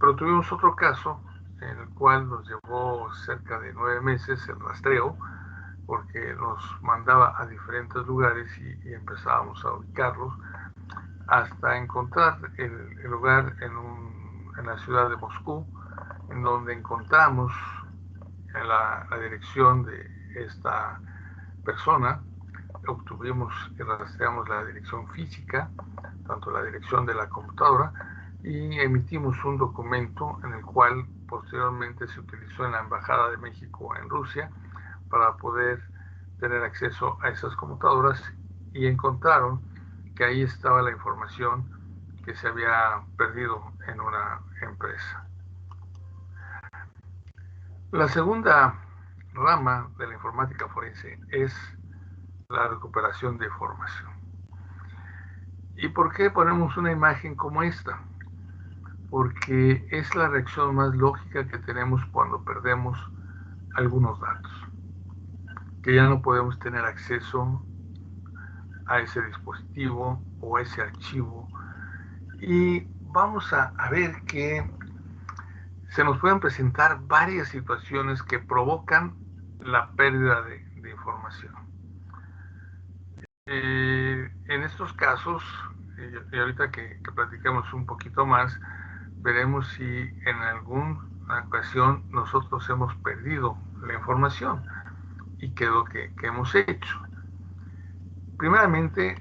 Pero tuvimos otro caso en el cual nos llevó cerca de 9 meses el rastreo, porque nos mandaba a diferentes lugares y empezábamos a ubicarlos hasta encontrar el lugar en la ciudad de Moscú, en donde encontramos la dirección de esta persona. Obtuvimos y rastreamos la dirección física, tanto la dirección de la computadora, y emitimos un documento en el cual posteriormente se utilizó en la Embajada de México en Rusia para poder tener acceso a esas computadoras, y encontraron que ahí estaba la información que se había perdido en una empresa. La segunda rama de la informática forense es la recuperación de información. ¿Y por qué ponemos una imagen como esta? Porque es la reacción más lógica que tenemos cuando perdemos algunos datos, que ya no podemos tener acceso a ese dispositivo o a ese archivo, y vamos a ver que se nos pueden presentar varias situaciones que provocan la pérdida de información. En estos casos, y ahorita que platiquemos un poquito más, veremos si en alguna ocasión nosotros hemos perdido la información y qué es lo que hemos hecho. Primeramente,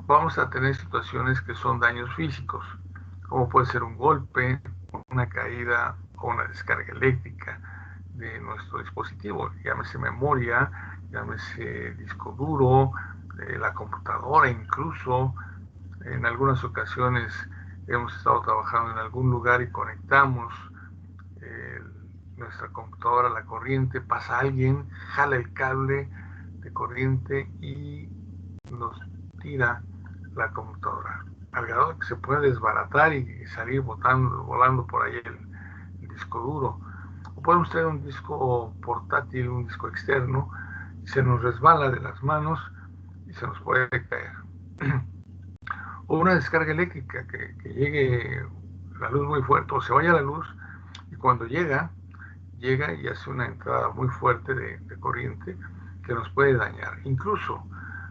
vamos a tener situaciones que son daños físicos, como puede ser un golpe, una caída o una descarga eléctrica de nuestro dispositivo, llámese memoria, llámese disco duro, la computadora incluso. En algunas ocasiones hemos estado trabajando en algún lugar y conectamos eh, nuestra computadora a la corriente, pasa alguien, jala el cable de corriente y nos tira la computadora, al grado de que se puede desbaratar y salir volando por ahí el disco duro. O podemos tener un disco portátil, un disco externo, se nos resbala de las manos y se nos puede caer. O una descarga eléctrica, que llegue la luz muy fuerte o se vaya la luz, y cuando llega y hace una entrada muy fuerte de corriente que nos puede dañar. Incluso,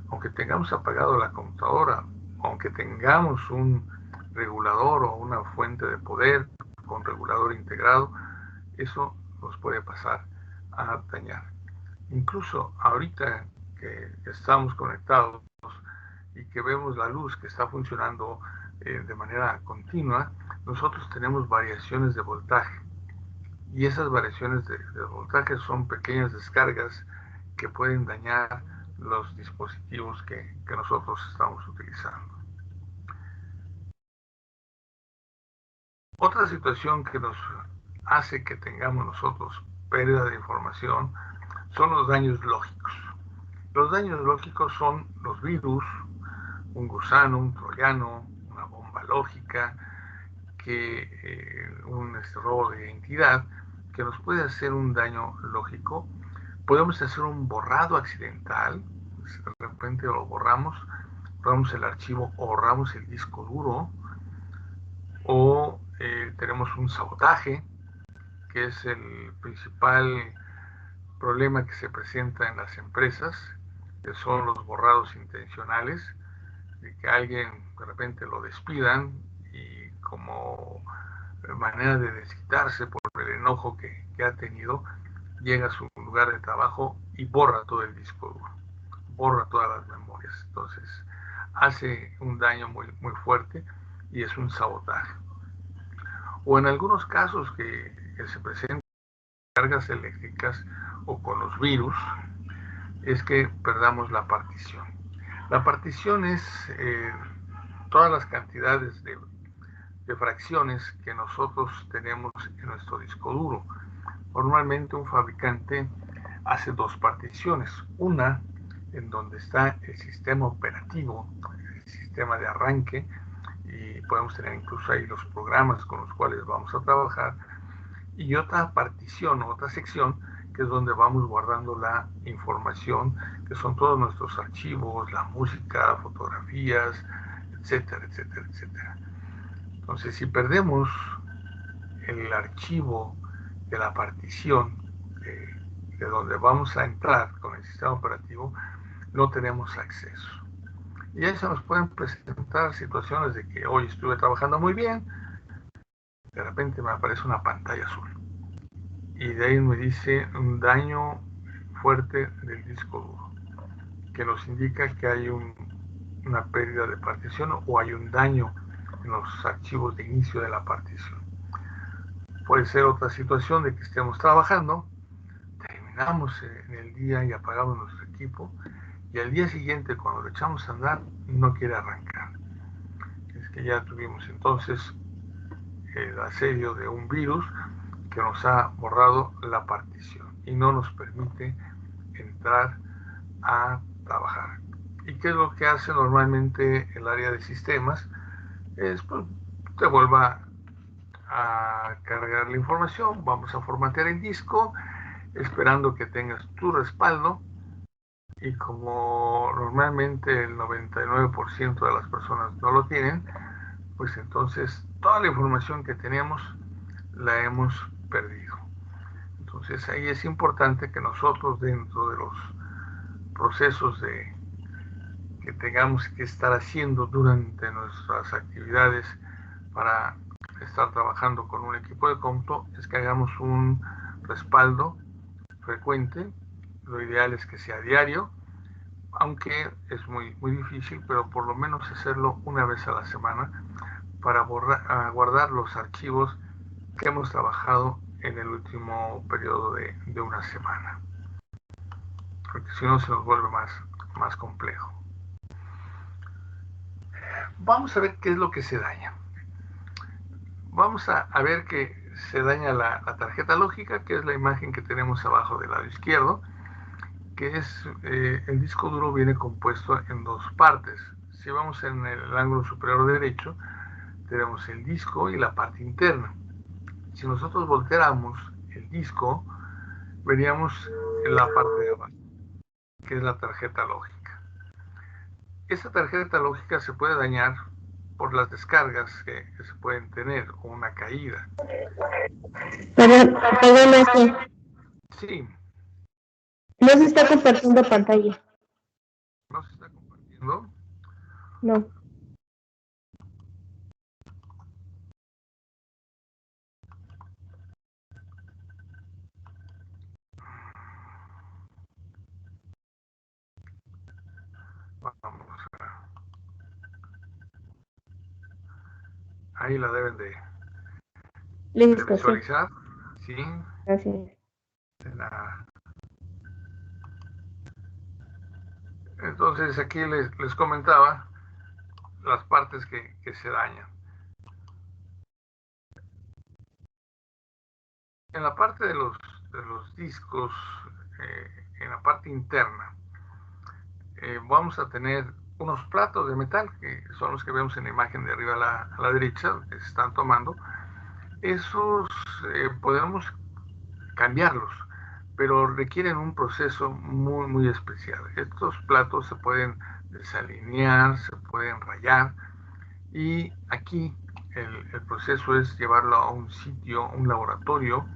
aunque tengamos apagado la computadora, aunque tengamos un regulador o una fuente de poder con regulador integrado, eso nos puede pasar a dañar. Incluso ahorita que estamos conectados y que vemos la luz que está funcionando de manera continua, nosotros tenemos variaciones de voltaje. Y esas variaciones de voltaje son pequeñas descargas que pueden dañar los dispositivos que nosotros estamos utilizando. Otra situación que nos hace que tengamos nosotros pérdida de información son los daños lógicos. Los daños lógicos son los virus, un gusano, un troyano, una bomba lógica, un robo de identidad, que nos puede hacer un daño lógico. Podemos hacer un borrado accidental, de repente lo borramos el archivo o borramos el disco duro, o tenemos un sabotaje, que es el principal problema que se presenta en las empresas, que son los borrados intencionales, de que alguien de repente lo despidan y como manera de desquitarse por el enojo que ha tenido, llega a su lugar de trabajo y borra todo el disco duro, borra todas las memorias. Entonces hace un daño muy, muy fuerte y es un sabotaje. O en algunos casos que se presentan cargas eléctricas o con los virus, es que perdamos la partición. La partición es todas las cantidades de fracciones que nosotros tenemos en nuestro disco duro. Normalmente un fabricante hace dos particiones, una en donde está el sistema operativo, el sistema de arranque, y podemos tener incluso ahí los programas con los cuales vamos a trabajar, y otra partición, otra sección, que es donde vamos guardando la información, que son todos nuestros archivos, la música, fotografías, etcétera, etcétera, etcétera. Entonces, si perdemos el archivo de la partición de donde vamos a entrar con el sistema operativo, no tenemos acceso. Y ahí se nos pueden presentar situaciones de que hoy estuve trabajando muy bien, de repente me aparece una pantalla azul. Y de ahí me dice un daño fuerte del disco duro, que nos indica que hay una pérdida de partición o hay un daño en los archivos de inicio de la partición. Puede ser otra situación de que estemos trabajando, terminamos en el día y apagamos nuestro equipo, y al día siguiente, cuando lo echamos a andar, no quiere arrancar. Es que ya tuvimos entonces el asedio de un virus que nos ha borrado la partición y no nos permite entrar a trabajar. ¿Y qué es lo que hace normalmente el área de sistemas? Es pues te vuelva a cargar la información, vamos a formatear el disco, esperando que tengas tu respaldo, y como normalmente el 99% de las personas no lo tienen, pues entonces toda la información que teníamos la hemos perdido. Entonces ahí es importante que nosotros, dentro de los procesos que tengamos que estar haciendo durante nuestras actividades para estar trabajando con un equipo de cómputo, es que hagamos un respaldo frecuente. Lo ideal es que sea diario, aunque es muy difícil, pero por lo menos hacerlo una vez a la semana para guardar los archivos que hemos trabajado en el último periodo de una semana, porque si no se nos vuelve más complejo. Vamos a ver qué es lo que se daña. Vamos a ver que se daña la tarjeta lógica, que es la imagen que tenemos abajo del lado izquierdo, que es el disco duro viene compuesto en dos partes. Si vamos en el ángulo superior derecho, tenemos el disco y la parte interna. Si nosotros volteáramos el disco, veríamos la parte de abajo, que es la tarjeta lógica. Esta tarjeta lógica se puede dañar por las descargas que se pueden tener o una caída. Perdón, maestro. Sí. No se está compartiendo pantalla. ¿No se está compartiendo? No. Vamos ahí la deben de visualizar. Sí. Gracias. Entonces aquí les comentaba las partes que se dañan. En la parte de los discos, en la parte interna, vamos a tener unos platos de metal, que son los que vemos en la imagen de arriba a la derecha, que se están tomando. Esos podemos cambiarlos, pero requieren un proceso muy especial. Estos platos se pueden desalinear, se pueden rayar, y aquí el proceso es llevarlo a un sitio, un laboratorio,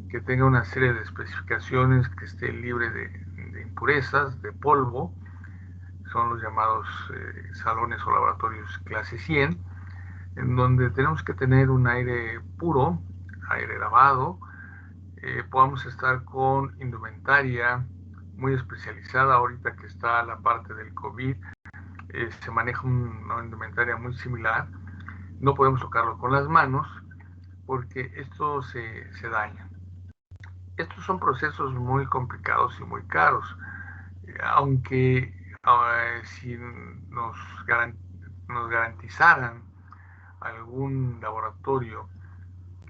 que tenga una serie de especificaciones, que esté libre de impurezas, de polvo. Son los llamados salones o laboratorios clase 100, en donde tenemos que tener un aire puro, aire lavado, podamos estar con indumentaria muy especializada. Ahorita que está la parte del COVID, se maneja una indumentaria muy similar. No podemos tocarlo con las manos porque esto se daña. Estos son procesos muy complicados y muy caros, aunque si nos garantizaran algún laboratorio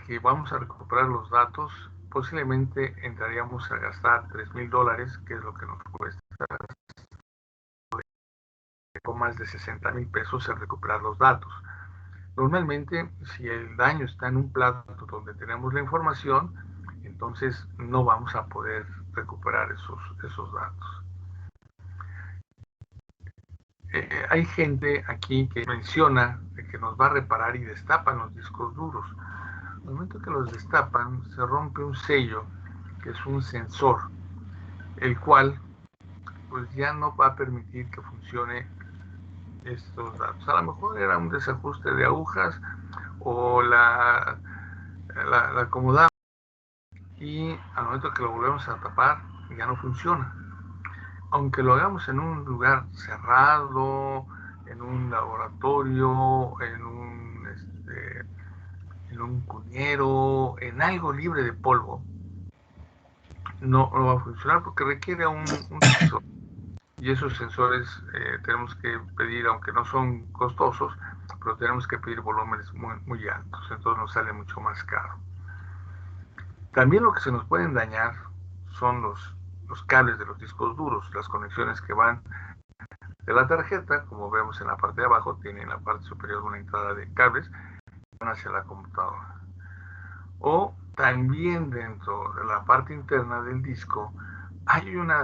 que vamos a recuperar los datos, posiblemente entraríamos a gastar $3,000, que es lo que nos cuesta, con más de 60,000 pesos en recuperar los datos. Normalmente, si el daño está en un plato donde tenemos la información, entonces no vamos a poder recuperar esos datos. Hay gente aquí que menciona que que nos va a reparar y destapan los discos duros. Al momento que los destapan, se rompe un sello, que es un sensor, el cual pues ya no va a permitir que funcione estos datos. A lo mejor era un desajuste de agujas o la acomodamos y al momento que lo volvemos a tapar ya no funciona. Aunque lo hagamos en un lugar cerrado, en un laboratorio, en un cuñero, en algo libre de polvo, no va a funcionar porque requiere un sensor. Y esos sensores tenemos que pedir, aunque no son costosos, pero tenemos que pedir volúmenes muy altos, entonces nos sale mucho más caro. También lo que se nos pueden dañar son los cables de los discos duros, las conexiones que van de la tarjeta, como vemos en la parte de abajo, tiene en la parte superior una entrada de cables que van hacia la computadora. O también dentro de la parte interna del disco hay una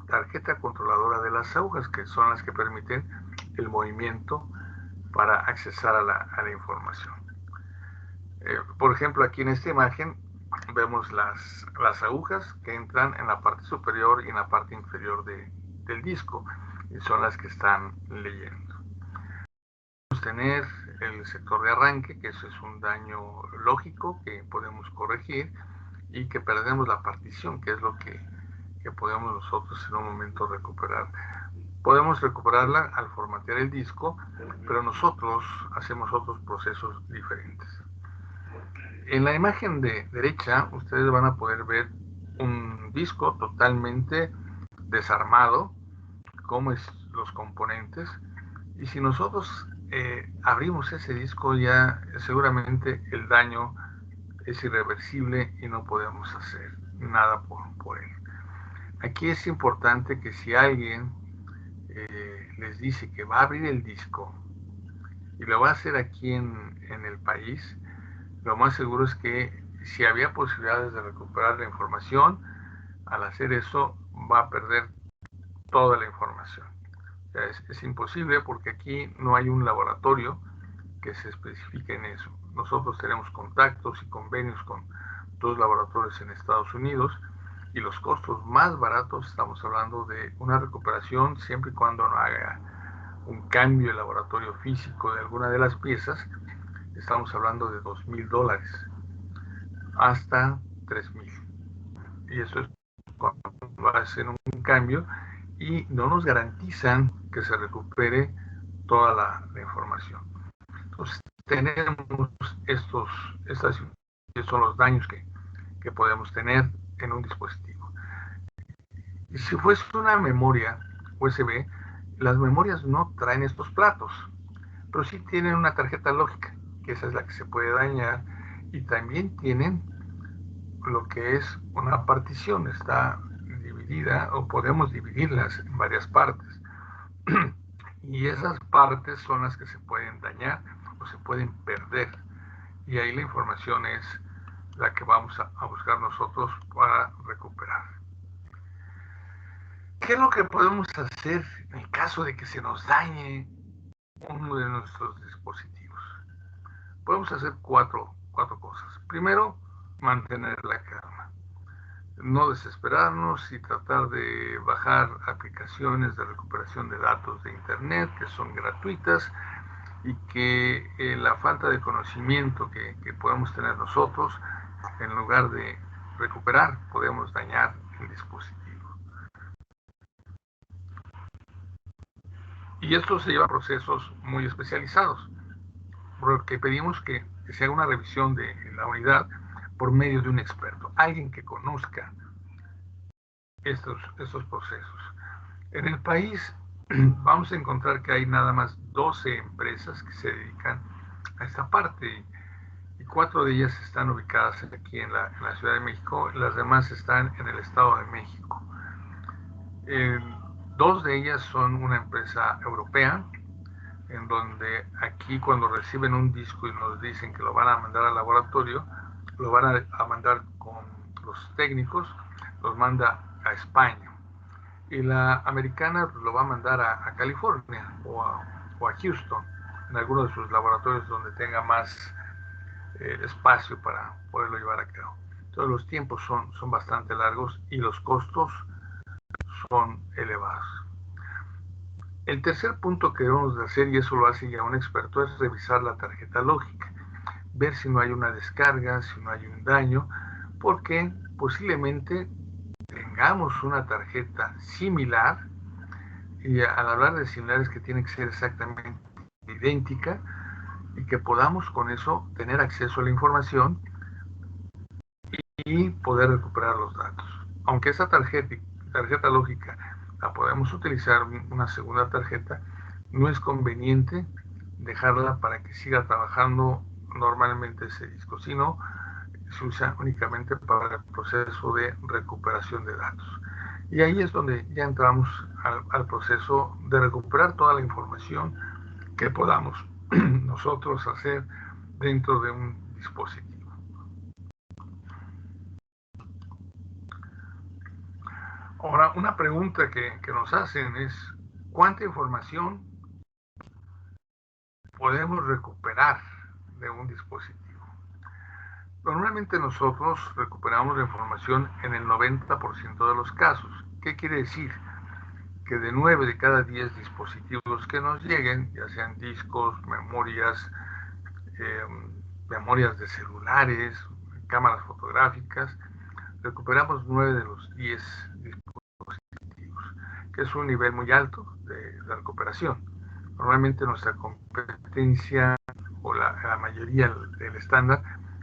tarjeta controladora de las agujas, que son las que permiten el movimiento para accesar a la información. Por ejemplo, aquí en esta imagen vemos las agujas que entran en la parte superior y en la parte inferior del disco, y son las que están leyendo. Podemos tener el sector de arranque, que eso es un daño lógico que podemos corregir, y que perdemos la partición, que es lo que podemos nosotros en un momento recuperar. Podemos recuperarla al formatear el disco, pero nosotros hacemos otros procesos diferentes. En la imagen de derecha, ustedes van a poder ver un disco totalmente desarmado, cómo es los componentes, y si nosotros abrimos ese disco, ya seguramente el daño es irreversible y no podemos hacer nada por él. Aquí es importante que si alguien les dice que va a abrir el disco y lo va a hacer aquí en el país, lo más seguro es que si había posibilidades de recuperar la información, al hacer eso va a perder toda la información. O sea, es imposible porque aquí no hay un laboratorio que se especifique en eso. Nosotros tenemos contactos y convenios con dos laboratorios en Estados Unidos, y los costos más baratos, estamos hablando de una recuperación siempre y cuando no haga un cambio de laboratorio físico de alguna de las piezas, estamos hablando de $2,000 hasta $3,000. Y eso es cuando hacen un cambio y no nos garantizan que se recupere toda la información. Entonces tenemos estos son los daños que podemos tener en un dispositivo. Y si fuese una memoria USB, las memorias no traen estos platos, pero sí tienen una tarjeta lógica, que esa es la que se puede dañar, y también tienen lo que es una partición, está dividida o podemos dividirlas en varias partes. Y esas partes son las que se pueden dañar o se pueden perder. Y ahí la información es la que vamos a buscar nosotros para recuperar. ¿Qué es lo que podemos hacer en el caso de que se nos dañe uno de nuestros dispositivos? Podemos hacer cuatro cosas. Primero, mantener la calma. No desesperarnos y tratar de bajar aplicaciones de recuperación de datos de Internet que son gratuitas, y que la falta de conocimiento que podemos tener nosotros, en lugar de recuperar, podemos dañar el dispositivo. Y esto se lleva a procesos muy especializados, porque pedimos que se haga una revisión de la unidad por medio de un experto, alguien que conozca estos procesos. En el país vamos a encontrar que hay nada más 12 empresas que se dedican a esta parte, y 4 de ellas están ubicadas aquí en la Ciudad de México, las demás están en el Estado de México. 2 de ellas son una empresa europea, en donde aquí cuando reciben un disco y nos dicen que lo van a mandar al laboratorio, lo van a mandar con los técnicos, los manda a España. Y la americana lo va a mandar a California o a Houston. en algunos de sus laboratorios donde tenga más espacio para poderlo llevar a cabo. Entonces los tiempos son bastante largos y los costos son elevados. El tercer punto que debemos de hacer, y eso lo hace ya un experto, es revisar la tarjeta lógica, ver si no hay una descarga, si no hay un daño, porque posiblemente tengamos una tarjeta similar, y al hablar de similares que tiene que ser exactamente idéntica, y que podamos con eso tener acceso a la información y poder recuperar los datos. Aunque esa tarjeta lógica la podemos utilizar una segunda tarjeta, no es conveniente dejarla para que siga trabajando normalmente ese disco, sino se usa únicamente para el proceso de recuperación de datos. Y ahí es donde ya entramos al proceso de recuperar toda la información que podamos nosotros hacer dentro de un dispositivo. Ahora, una pregunta que nos hacen es, ¿cuánta información podemos recuperar de un dispositivo? Normalmente nosotros recuperamos la información en el 90% de los casos. ¿Qué quiere decir? Que de 9 de cada 10 dispositivos que nos lleguen, ya sean discos, eh, memorias de celulares, cámaras fotográficas, recuperamos 9 de los 10 dispositivos, que es un nivel muy alto de recuperación. Normalmente nuestra competencia o la mayoría del estándar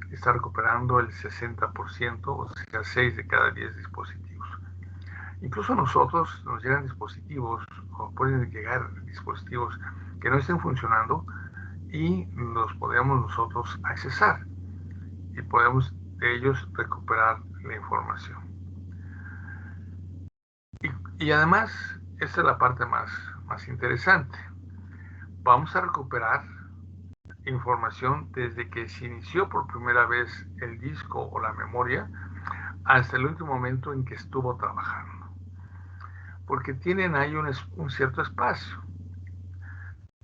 está recuperando el 60%, o sea, 6 de cada 10 dispositivos. Incluso nosotros nos llegan dispositivos, o pueden llegar dispositivos que no estén funcionando y los podemos nosotros accesar y podemos de ellos recuperar la información. Y además, esta es la parte más interesante. Vamos a recuperar información desde que se inició por primera vez el disco o la memoria hasta el último momento en que estuvo trabajando. Porque tienen ahí un cierto espacio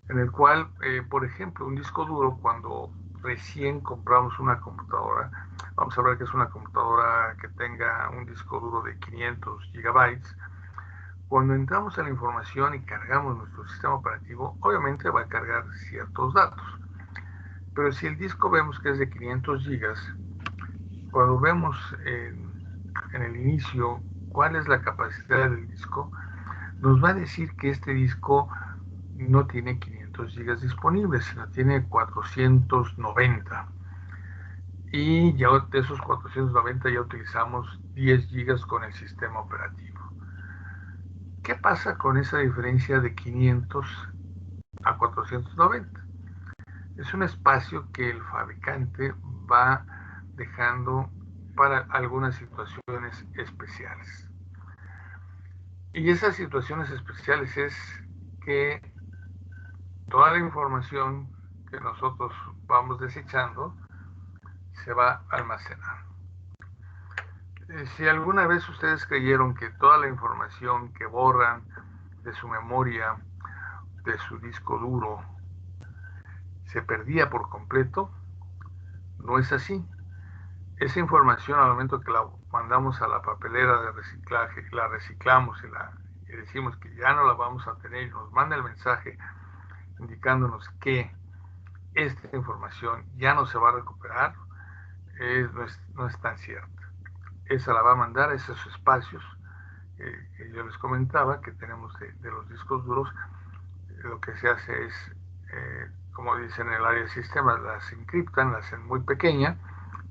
en el cual, por ejemplo, un disco duro, cuando recién compramos una computadora, vamos a ver que es una computadora que tenga un disco duro de 500 gigabytes, cuando entramos a la información y cargamos nuestro sistema operativo, obviamente va a cargar ciertos datos. Pero si el disco vemos que es de 500 gigas, cuando vemos en el inicio cuál es la capacidad del disco, nos va a decir que este disco no tiene 500 gigas disponibles, sino tiene 490. Y ya de esos 490 ya utilizamos 10 gigas con el sistema operativo. ¿Qué pasa con esa diferencia de 500 a 490? Es un espacio que el fabricante va dejando para algunas situaciones especiales. Y esas situaciones especiales es que toda la información que nosotros vamos desechando se va a almacenar. Si alguna vez ustedes creyeron que toda la información que borran de su memoria, de su disco duro, se perdía por completo, no es así. Esa información al momento que la mandamos a la papelera de reciclaje, la reciclamos y decimos que ya no la vamos a tener y nos manda el mensaje indicándonos que esta información ya no se va a recuperar, no es tan cierta. Esa la va a mandar a esos espacios que yo les comentaba que tenemos de los discos duros. Lo que se hace es, como dicen en el área de sistemas, las encriptan, la hacen muy pequeña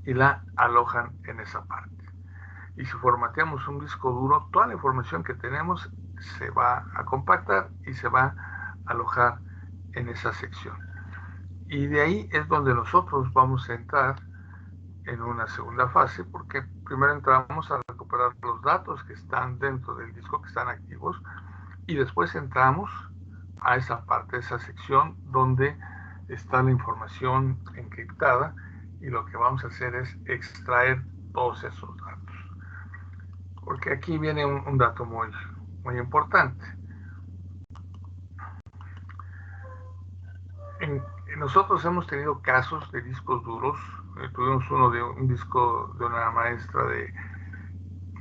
y la alojan en esa parte. Y si formateamos un disco duro, toda la información que tenemos se va a compactar y se va a alojar en esa sección. Y de ahí es donde nosotros vamos a entrar en una segunda fase, porque primero entramos a recuperar los datos que están dentro del disco, que están activos, y después entramos a esa parte, esa sección donde está la información encriptada, y lo que vamos a hacer es extraer todos esos datos. Porque aquí viene un dato muy importante. Nosotros hemos tenido casos de discos duros. Tuvimos uno de un disco de una maestra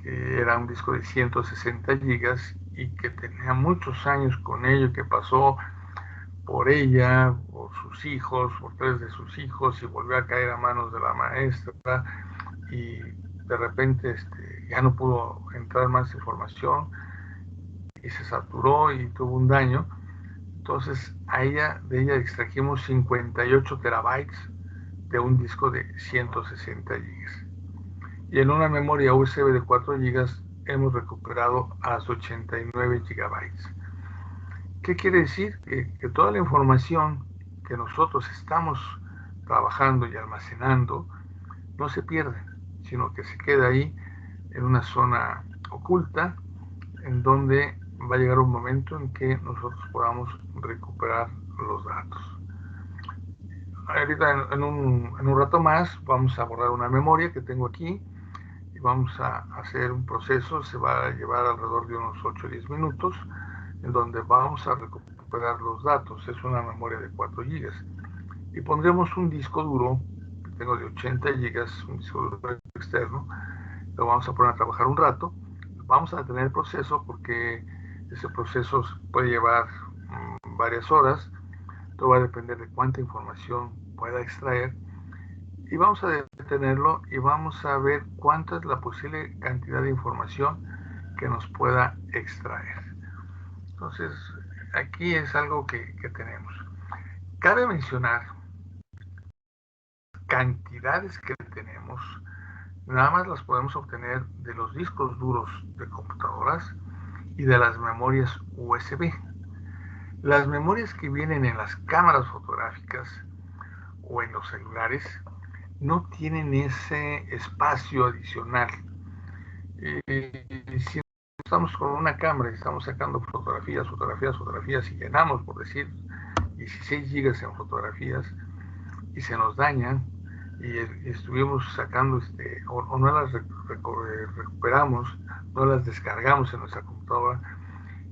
que era un disco de 160 gigas y que tenía muchos años con ello, que pasó por ella, por sus hijos, por tres de sus hijos, y volvió a caer a manos de la maestra, y de repente ya no pudo entrar más información y se saturó y tuvo un daño. Entonces de ella extrajimos 58 terabytes de un disco de 160 gigas. Y en una memoria USB de 4 gigas hemos recuperado hasta 89 gigabytes. ¿Qué quiere decir? Que toda la información que nosotros estamos trabajando y almacenando no se pierde, sino que se queda ahí en una zona oculta, en donde va a llegar un momento en que nosotros podamos recuperar los datos. Ahorita en un rato más vamos a borrar una memoria que tengo aquí y vamos a hacer un proceso. Se va a llevar alrededor de unos 8 o 10 minutos, en donde vamos a recuperar los datos. Es una memoria de 4 gigas y pondremos un disco duro que tengo de 80 gigas, un disco duro externo. Lo vamos a poner a trabajar un rato. Vamos a detener el proceso porque ese proceso puede llevar varias horas. Todo va a depender de cuánta información pueda extraer, y vamos a detenerlo y vamos a ver cuánta es la posible cantidad de información que nos pueda extraer. Entonces, aquí es algo que tenemos. Cabe mencionar cantidades que tenemos, nada más las podemos obtener de los discos duros de computadoras y de las memorias USB. Las memorias que vienen en las cámaras fotográficas o en los celulares no tienen ese espacio adicional. Si estamos con una cámara y estamos sacando fotografías y llenamos, por decir, 16 gigas en fotografías, y se nos dañan y estuvimos sacando o no las recuperamos, no las descargamos en nuestra computadora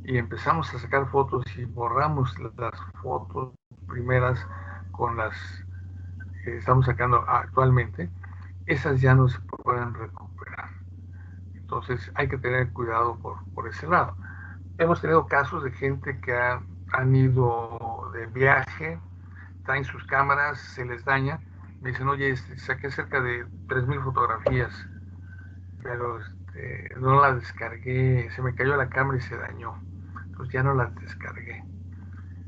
y empezamos a sacar fotos y borramos las fotos primeras con las que estamos sacando actualmente, esas ya no se pueden recuperar. Entonces hay que tener cuidado por ese lado. Hemos tenido casos de gente que han ido de viaje, traen sus cámaras, se les daña, me dicen, oye, saqué cerca de 3,000 fotografías, pero no las descargué, se me cayó la cámara y se dañó, entonces ya no las descargué.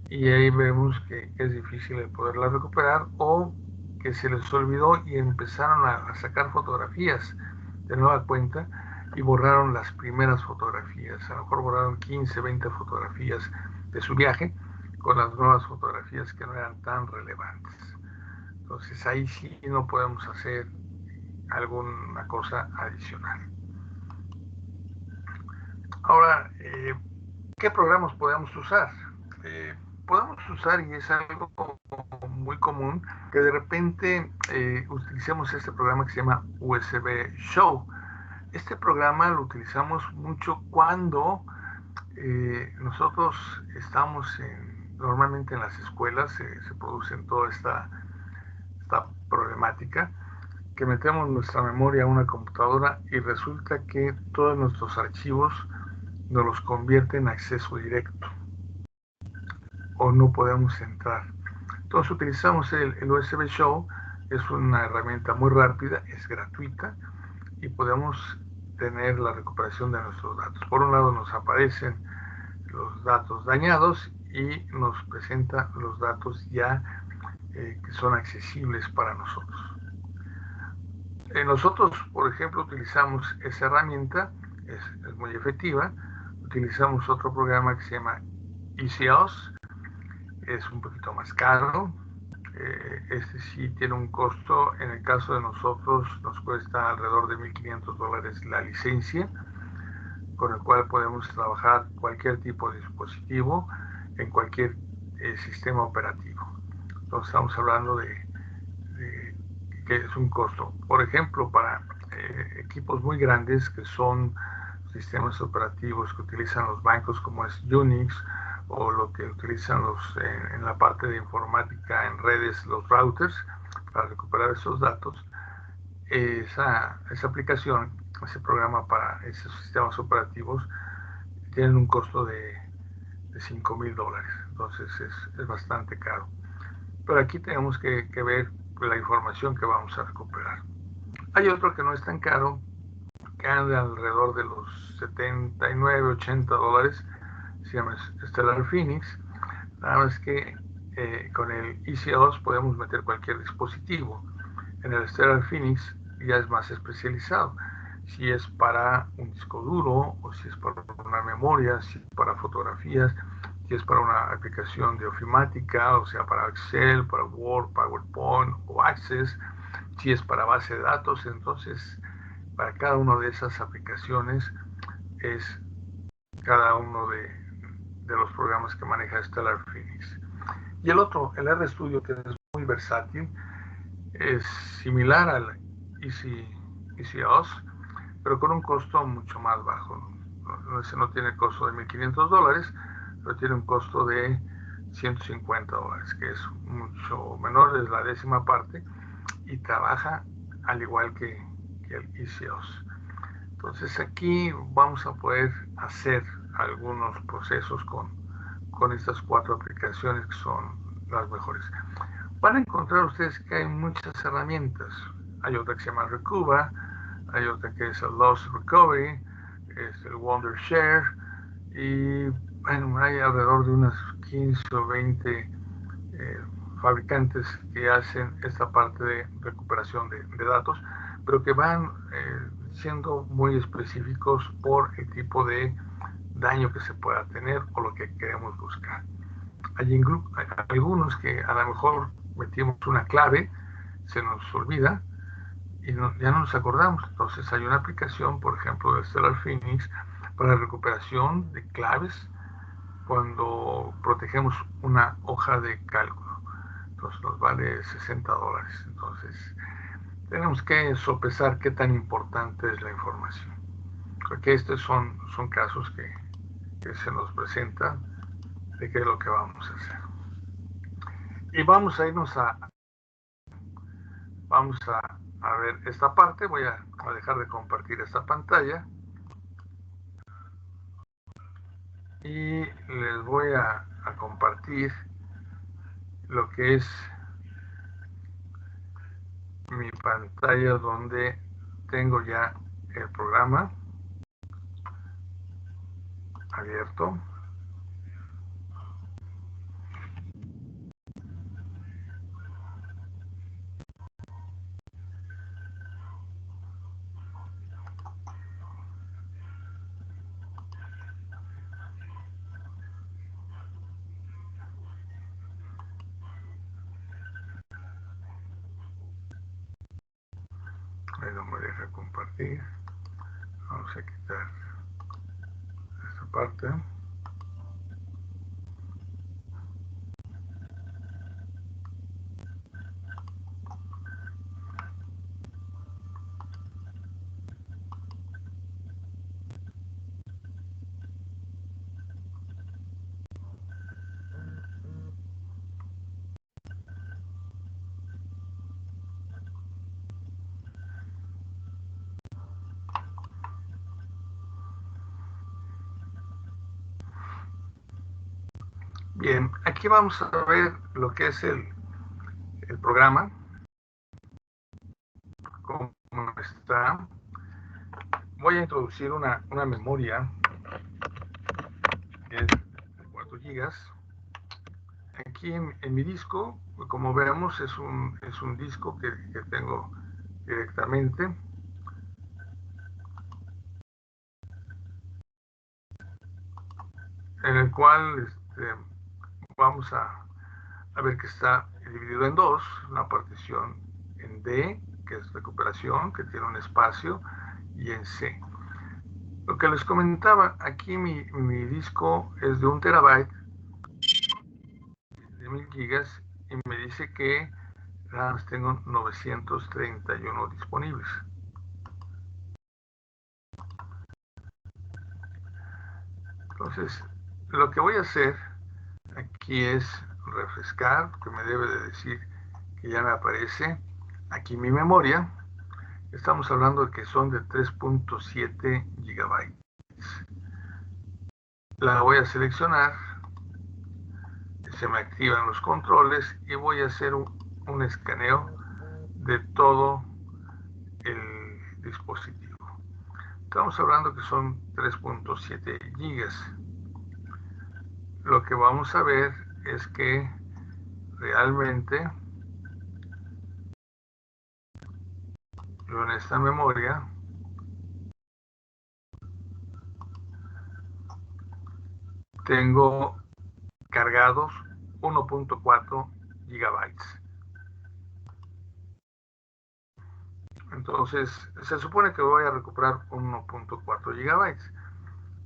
Y ahí vemos que es difícil de poderlas recuperar, o que se les olvidó y empezaron a sacar fotografías de nueva cuenta y borraron las primeras fotografías. A lo mejor borraron 15, 20 fotografías de su viaje con las nuevas fotografías que no eran tan relevantes. Entonces ahí sí no podemos hacer alguna cosa adicional. Ahora, ¿qué programas podemos usar? Podemos usar, y es algo muy común, que de repente utilicemos este programa que se llama USB Show. Este programa lo utilizamos mucho cuando nosotros estamos normalmente en las escuelas, se produce toda esta problemática, que metemos nuestra memoria a una computadora y resulta que todos nuestros archivos nos los convierte en acceso directo o no podemos entrar. Entonces utilizamos el USB Show. Es una herramienta muy rápida, es gratuita y podemos tener la recuperación de nuestros datos. Por un lado nos aparecen los datos dañados y nos presenta los datos ya que son accesibles para nosotros. Nosotros, por ejemplo, utilizamos esa herramienta, es muy efectiva. Utilizamos otro programa que se llama EasyOS, es un poquito más caro. Este sí tiene un costo. En el caso de nosotros nos cuesta alrededor de $1,500 la licencia, con el cual podemos trabajar cualquier tipo de dispositivo en cualquier sistema operativo. Entonces estamos hablando de que es un costo. Por ejemplo, para equipos muy grandes que son sistemas operativos que utilizan los bancos, como es Unix o lo que utilizan en la parte de informática en redes, los routers, para recuperar esos datos. Esa aplicación, ese programa para esos sistemas operativos, tienen un costo de $5,000, entonces es bastante caro. Pero aquí tenemos que ver la información que vamos a recuperar. Hay otro que no es tan caro, que anda alrededor de los $79, $80, se llama Stellar Phoenix. Nada más que con el ECOS podemos meter cualquier dispositivo. En el Stellar Phoenix ya es más especializado. Si es para un disco duro, o si es para una memoria, si es para fotografías, si es para una aplicación de ofimática, o sea, para Excel, para Word, PowerPoint o Access, si es para base de datos. Entonces, para cada una de esas aplicaciones es cada uno de los programas que maneja Stellar Phoenix. Y el otro, el RStudio, que es muy versátil, es similar al ECOS, pero con un costo mucho más bajo. Ese no tiene costo de $1,500, pero tiene un costo de $150, que es mucho menor, es la décima parte, y trabaja al igual que el ECOS. Entonces aquí vamos a poder hacer algunos procesos con estas 4 aplicaciones que son las mejores. Van a encontrar ustedes que hay muchas herramientas. Hay otra que se llama Recuba, hay otra que es el Loss Recovery, es el Wondershare, y bueno, hay alrededor de unas 15 o 20 fabricantes que hacen esta parte de recuperación de datos, pero que van siendo muy específicos por el tipo de daño que se pueda tener o lo que queremos buscar. Hay algunos que a lo mejor metimos una clave, se nos olvida y ya no nos acordamos. Entonces hay una aplicación, por ejemplo, de Stellar Phoenix para recuperación de claves cuando protegemos una hoja de cálculo. Entonces nos vale $60. Entonces tenemos que sopesar qué tan importante es la información. Porque estos son casos que se nos presentan de qué es lo que vamos a hacer. Y vamos a irnos vamos a ver esta parte. Voy a dejar de compartir esta pantalla y les voy a compartir lo que es mi pantalla, donde tengo ya el programa abierto. Ahí no me deja compartir. Vamos a quitar esta parte. Bien, aquí vamos a ver lo que es el programa, cómo está. Voy a introducir una memoria que es de 4 GB. Aquí en mi disco, como vemos, es un disco que tengo directamente, en el cual vamos a ver que está dividido en dos: una partición en D, que es recuperación, que tiene un espacio, y en C. Lo que les comentaba, aquí mi disco es de 1 terabyte, de 1000 gigas, y me dice que nada más tengo 931 disponibles. Entonces, lo que voy a hacer Aquí es refrescar, que me debe de decir que ya me aparece aquí mi memoria. Estamos hablando de que son de 3.7 gigabytes. La voy a seleccionar, se me activan los controles y voy a hacer un escaneo de todo el dispositivo. Estamos hablando que son 3.7 gigas. Lo que vamos a ver es que realmente yo en esta memoria tengo cargados 1.4 gigabytes. Entonces, se supone que voy a recuperar 1.4 gigabytes.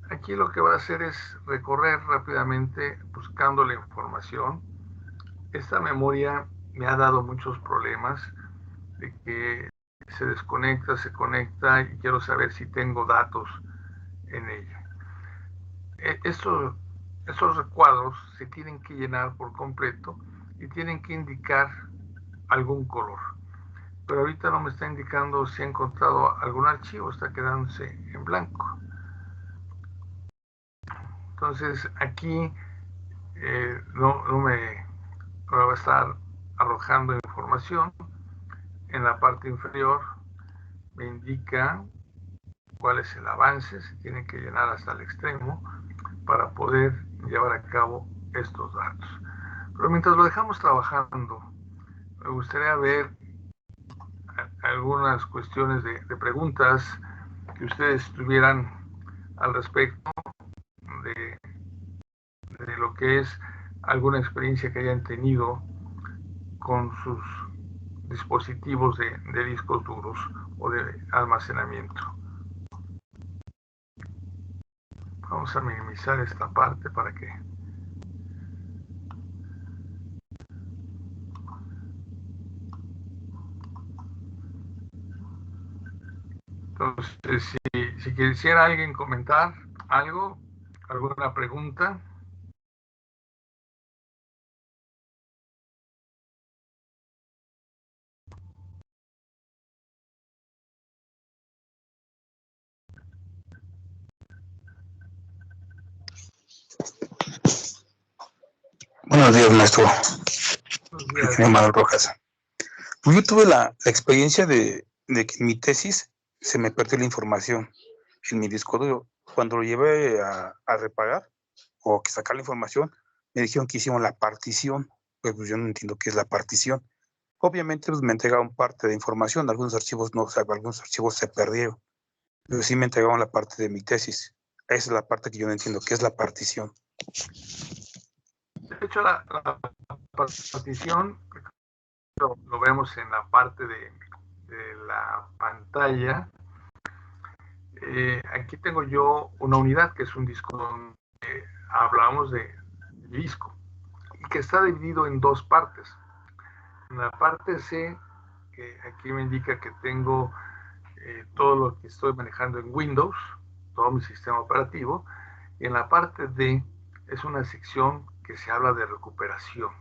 Aquí lo que voy a hacer es recorrer rápidamente buscando la información. Esta memoria me ha dado muchos problemas de que se desconecta, se conecta y quiero saber si tengo datos en ella. Estos recuadros se tienen que llenar por completo y tienen que indicar algún color. Pero ahorita no me está indicando si he encontrado algún archivo, está quedándose en blanco. Entonces aquí no me va a estar arrojando información. En la parte inferior me indica cuál es el avance, se tiene que llenar hasta el extremo para poder llevar a cabo estos datos. Pero mientras lo dejamos trabajando, me gustaría ver algunas cuestiones de preguntas que ustedes tuvieran al respecto de, de lo que es alguna experiencia que hayan tenido con sus dispositivos de discos duros o de almacenamiento. Vamos a minimizar esta parte para que entonces si quisiera alguien comentar algo, alguna pregunta. Buenos días, maestro. Buenos días. Ingeniero Manuel Rojas. Pues yo tuve la experiencia de que en mi tesis se me perdió la información en mi disco duro. Cuando lo llevé a reparar o que sacar la información, me dijeron que hicimos la partición. Pues yo no entiendo qué es la partición. Obviamente pues, me entregaron parte de información, algunos archivos no, o sea, algunos archivos se perdieron, pero sí me entregaron la parte de mi tesis. Esa es la parte que yo no entiendo, ¿qué es la partición? De hecho, la partición lo vemos en la parte de la pantalla. Aquí tengo yo una unidad que es un disco donde hablamos de disco y que está dividido en dos partes. En la parte C, que aquí me indica que tengo todo lo que estoy manejando en Windows, todo mi sistema operativo, y en la parte D es una sección que se habla de recuperación,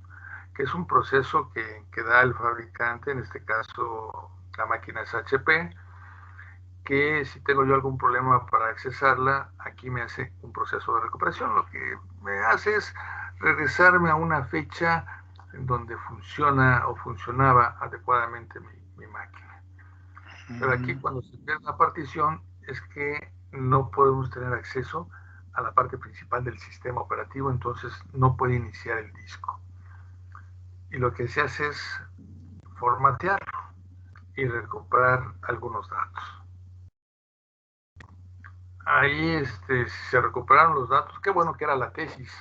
que es un proceso que da el fabricante, en este caso la máquina es HP, que si tengo yo algún problema para accesarla, aquí me hace un proceso de recuperación. Lo que me hace es regresarme a una fecha en donde funciona o funcionaba adecuadamente mi máquina. Pero aquí cuando se pierde la partición es que no podemos tener acceso a la parte principal del sistema operativo, entonces no puede iniciar el disco. Y lo que se hace es formatearlo y recuperar algunos datos. Ahí se recuperaron los datos, qué bueno que era la tesis,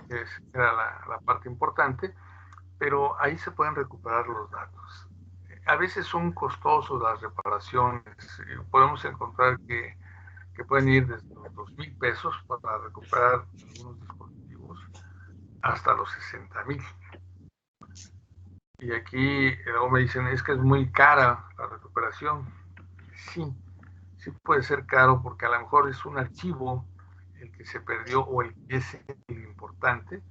que era la parte importante, pero ahí se pueden recuperar los datos. A veces son costosos las reparaciones, podemos encontrar que pueden ir desde los 2,000 pesos para recuperar algunos dispositivos hasta los 60,000. Y aquí luego me dicen, es que es muy cara la recuperación. Sí, sí puede ser caro porque a lo mejor es un archivo el que se perdió o el que es el importante,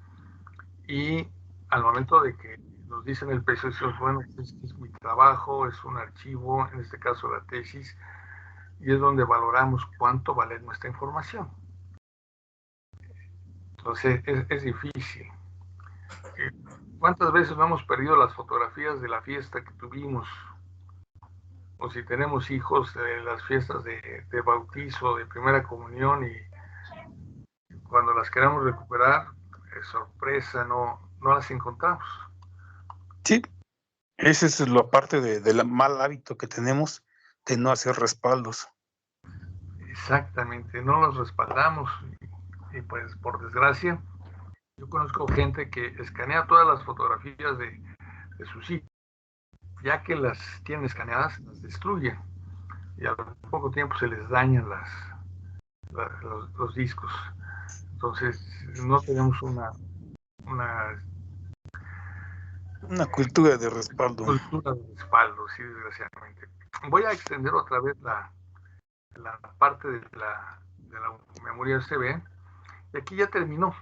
y al momento de que nos dicen el peso, decimos, bueno, este es mi trabajo, es un archivo, en este caso la tesis, y es donde valoramos cuánto vale nuestra información. Entonces es difícil. ¿Cuántas veces no hemos perdido las fotografías de la fiesta que tuvimos? O si tenemos hijos, las fiestas de bautizo, de primera comunión, y cuando las queremos recuperar, sorpresa, no las encontramos. Sí, esa es la parte del mal hábito que tenemos de no hacer respaldos. Exactamente, no los respaldamos y pues por desgracia yo conozco gente que escanea todas las fotografías de sus hijos, ya que las tienen escaneadas, las destruyen y al poco tiempo se les dañan los discos. Entonces no tenemos una Una cultura de respaldo. cultura de respaldo, sí, desgraciadamente. Voy a extender otra vez la parte de la memoria USB, y aquí ya terminó.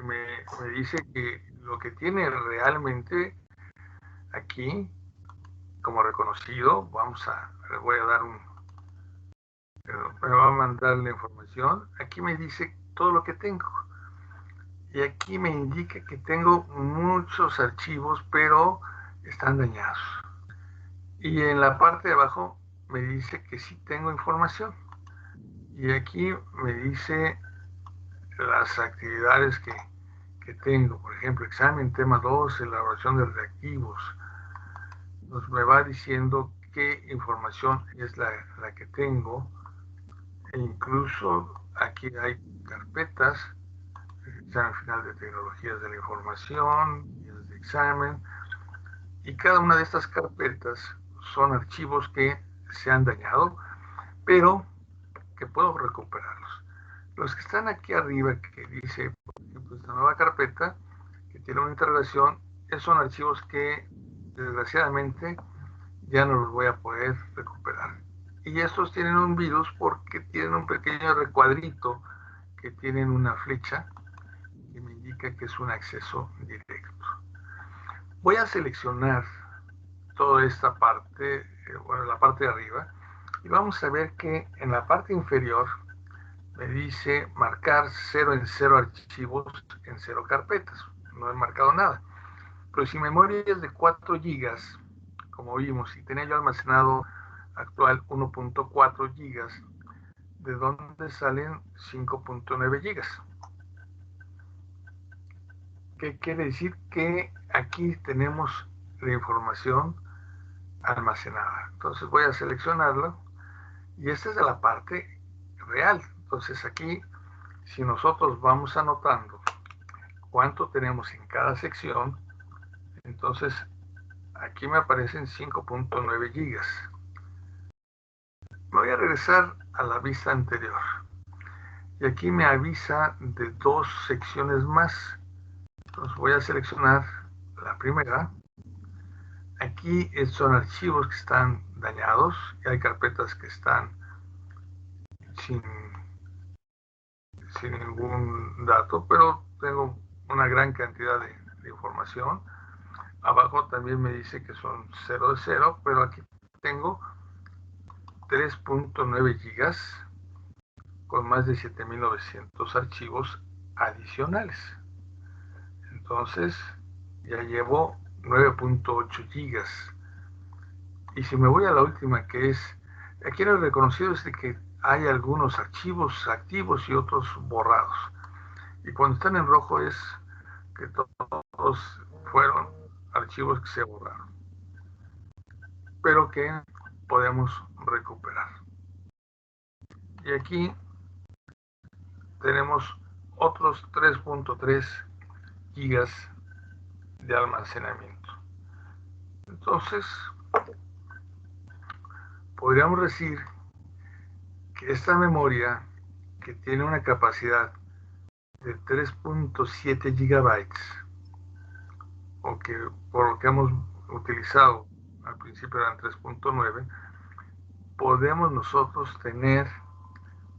Me dice que lo que tiene realmente aquí como reconocido, voy a dar me va a mandar la información. Aquí me dice todo lo que tengo. Y aquí me indica que tengo muchos archivos, pero están dañados. Y en la parte de abajo me dice que sí tengo información. Y aquí me dice las actividades que tengo. Por ejemplo, examen tema 2, elaboración de reactivos. Nos me va diciendo qué información es la que tengo. E incluso aquí hay carpetas, examen final de tecnologías de la información, guías de examen, y cada una de estas carpetas son archivos que se han dañado, pero que puedo recuperarlos. Los que están aquí arriba, que dice, por ejemplo, esta nueva carpeta, que tiene una interrogación, son archivos que desgraciadamente ya no los voy a poder recuperar. Y estos tienen un virus porque tienen un pequeño recuadrito que tienen una flecha que me indica que es un acceso directo. Voy a seleccionar toda esta parte, bueno, la parte de arriba, y vamos a ver que en la parte inferior me dice marcar 0 en 0 archivos en 0 carpetas. No he marcado nada. Pero si mi memoria es de 4 GB, como vimos, y tenía yo almacenado actual 1.4 GB, ¿de dónde salen 5.9 GB? ¿Qué quiere decir? Que aquí tenemos la información almacenada. Entonces voy a seleccionarlo y esta es de la parte real. Entonces aquí, si nosotros vamos anotando cuánto tenemos en cada sección, entonces aquí me aparecen 5.9 gigas. Me voy a regresar a la vista anterior y aquí me avisa de 2 secciones más. Entonces voy a seleccionar la primera. Aquí son archivos que están dañados y hay carpetas que están sin ningún dato, pero tengo una gran cantidad de información. Abajo también me dice que son 0 de 0, pero aquí tengo 3.9 gigas con más de 7.900 archivos adicionales. Entonces ya llevo 9.8 gigas. Y si me voy a la última, que es, aquí en el reconocido es de que hay algunos archivos activos y otros borrados. Y cuando están en rojo es que todos fueron archivos que se borraron, pero que podemos recuperar. Y aquí tenemos otros 3.3 gigas de almacenamiento. Entonces, podríamos decir que esta memoria, que tiene una capacidad de 3.7 gigabytes, o que por lo que hemos utilizado al principio eran 3.9, podemos nosotros tener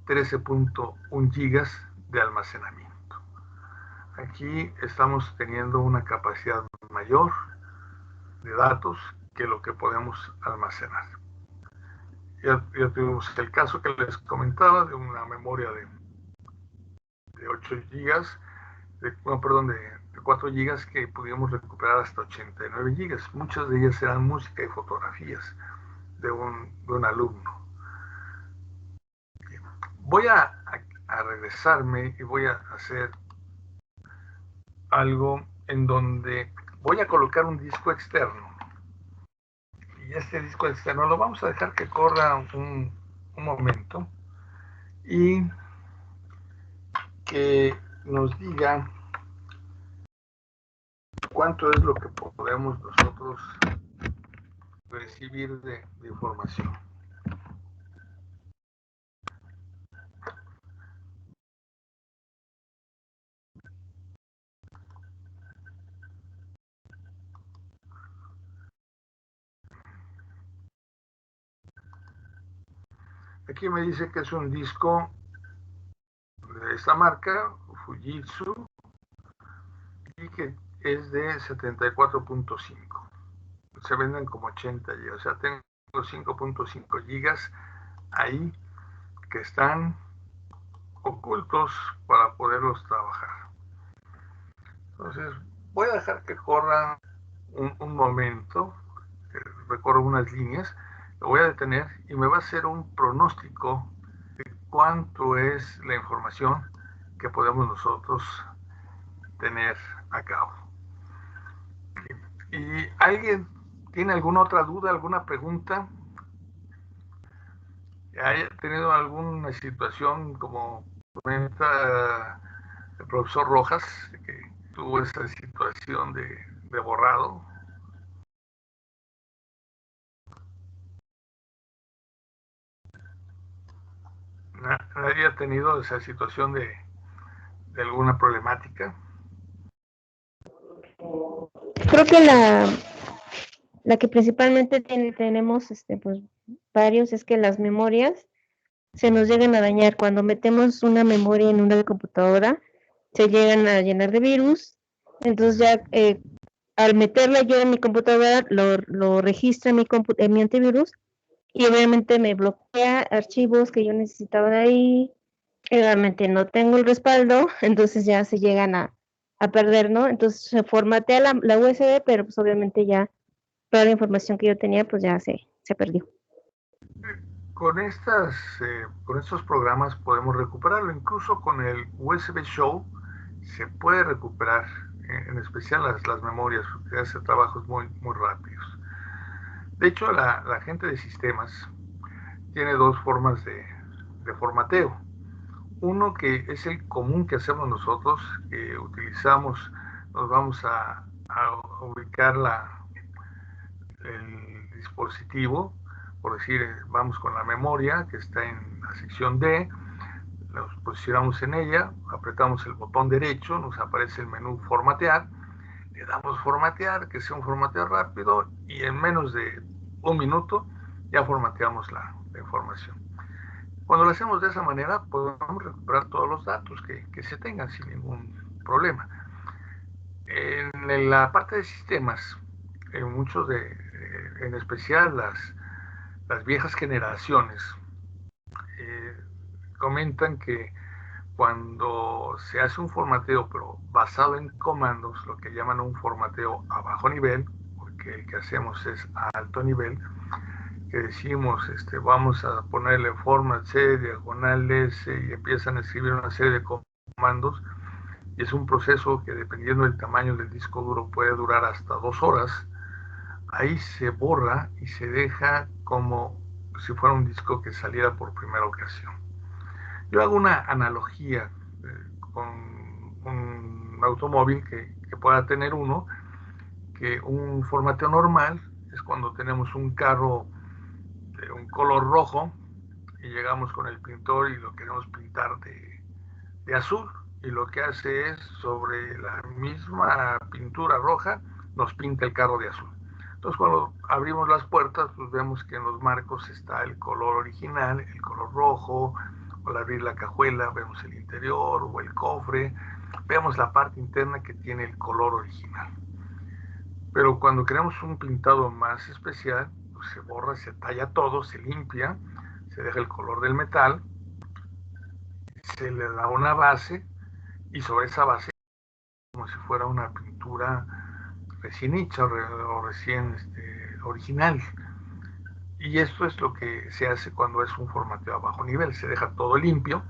13.1 gigas de almacenamiento. aquí estamos teniendo una capacidad mayor de datos que lo que podemos almacenar. Ya tuvimos el caso que les comentaba de una memoria de 8 gigas, de 4 gigas que pudimos recuperar hasta 89 gigas. Muchas de ellas eran música y fotografías de un alumno. Voy a regresarme y voy a hacer algo en donde voy a colocar un disco externo. Y este disco externo lo vamos a dejar que corra un momento y que nos diga cuánto es lo que podemos nosotros recibir de información. Aquí me dice que es un disco de esta marca, Fujitsu, y que es de 74.5. Se venden como 80 GB, o sea, tengo 5.5 gigas ahí que están ocultos para poderlos trabajar. Entonces, voy a dejar que corra un momento, que recorra unas líneas, lo voy a detener y me va a hacer un pronóstico de cuánto es la información que podemos nosotros tener a cabo. ¿Y alguien tiene alguna otra duda, alguna pregunta? ¿Haya tenido alguna situación como comenta el profesor Rojas, que tuvo esa situación de borrado? ¿Nadie ha tenido esa situación de alguna problemática? Creo que la que principalmente tenemos pues varios es que las memorias se nos llegan a dañar. Cuando metemos una memoria en una computadora, se llegan a llenar de virus. Entonces ya al meterla yo en mi computadora, lo registra en mi antivirus y obviamente me bloquea archivos que yo necesitaba de ahí. Realmente no tengo el respaldo, entonces ya se llegan a perder, ¿no? Entonces se formatea la USB, pero pues obviamente ya toda la información que yo tenía pues ya se perdió. Con estos programas podemos recuperarlo, incluso con el USB Show se puede recuperar, en especial las memorias, porque hace trabajos muy, muy rápidos. De hecho, la gente de sistemas tiene dos formas de formateo. Uno que es el común que hacemos nosotros, que utilizamos, nos vamos a ubicar el dispositivo, por decir, vamos con la memoria que está en la sección D, nos posicionamos en ella, apretamos el botón derecho, nos aparece el menú formatear, le damos formatear, que sea un formateo rápido, y en menos de un minuto ya formateamos la información. Cuando lo hacemos de esa manera, podemos recuperar todos los datos que se tengan sin ningún problema. En la parte de sistemas, muchos en especial las viejas generaciones, comentan que cuando se hace un formateo, pero basado en comandos, lo que llaman un formateo a bajo nivel, porque el que hacemos es a alto nivel, que decimos, vamos a ponerle format C, diagonal S, y empiezan a escribir una serie de comandos, y es un proceso que dependiendo del tamaño del disco duro puede durar hasta 2 horas. Ahí se borra y se deja como si fuera un disco que saliera por primera ocasión. Yo hago una analogía con un automóvil que pueda tener uno, que un formateo normal es cuando tenemos un carro de un color rojo y llegamos con el pintor y lo queremos pintar de azul, y lo que hace es sobre la misma pintura roja nos pinta el carro de azul. Entonces cuando abrimos las puertas pues vemos que en los marcos está el color original, el color rojo, o al abrir la cajuela vemos el interior o el cofre, veamos la parte interna que tiene el color original. Pero cuando queremos un pintado más especial, pues se borra, se talla todo, se limpia, se deja el color del metal, se le da una base y sobre esa base, como si fuera una pintura recién hecha o recién original. Y esto es lo que se hace cuando es un formateo a bajo nivel. Se deja todo limpio,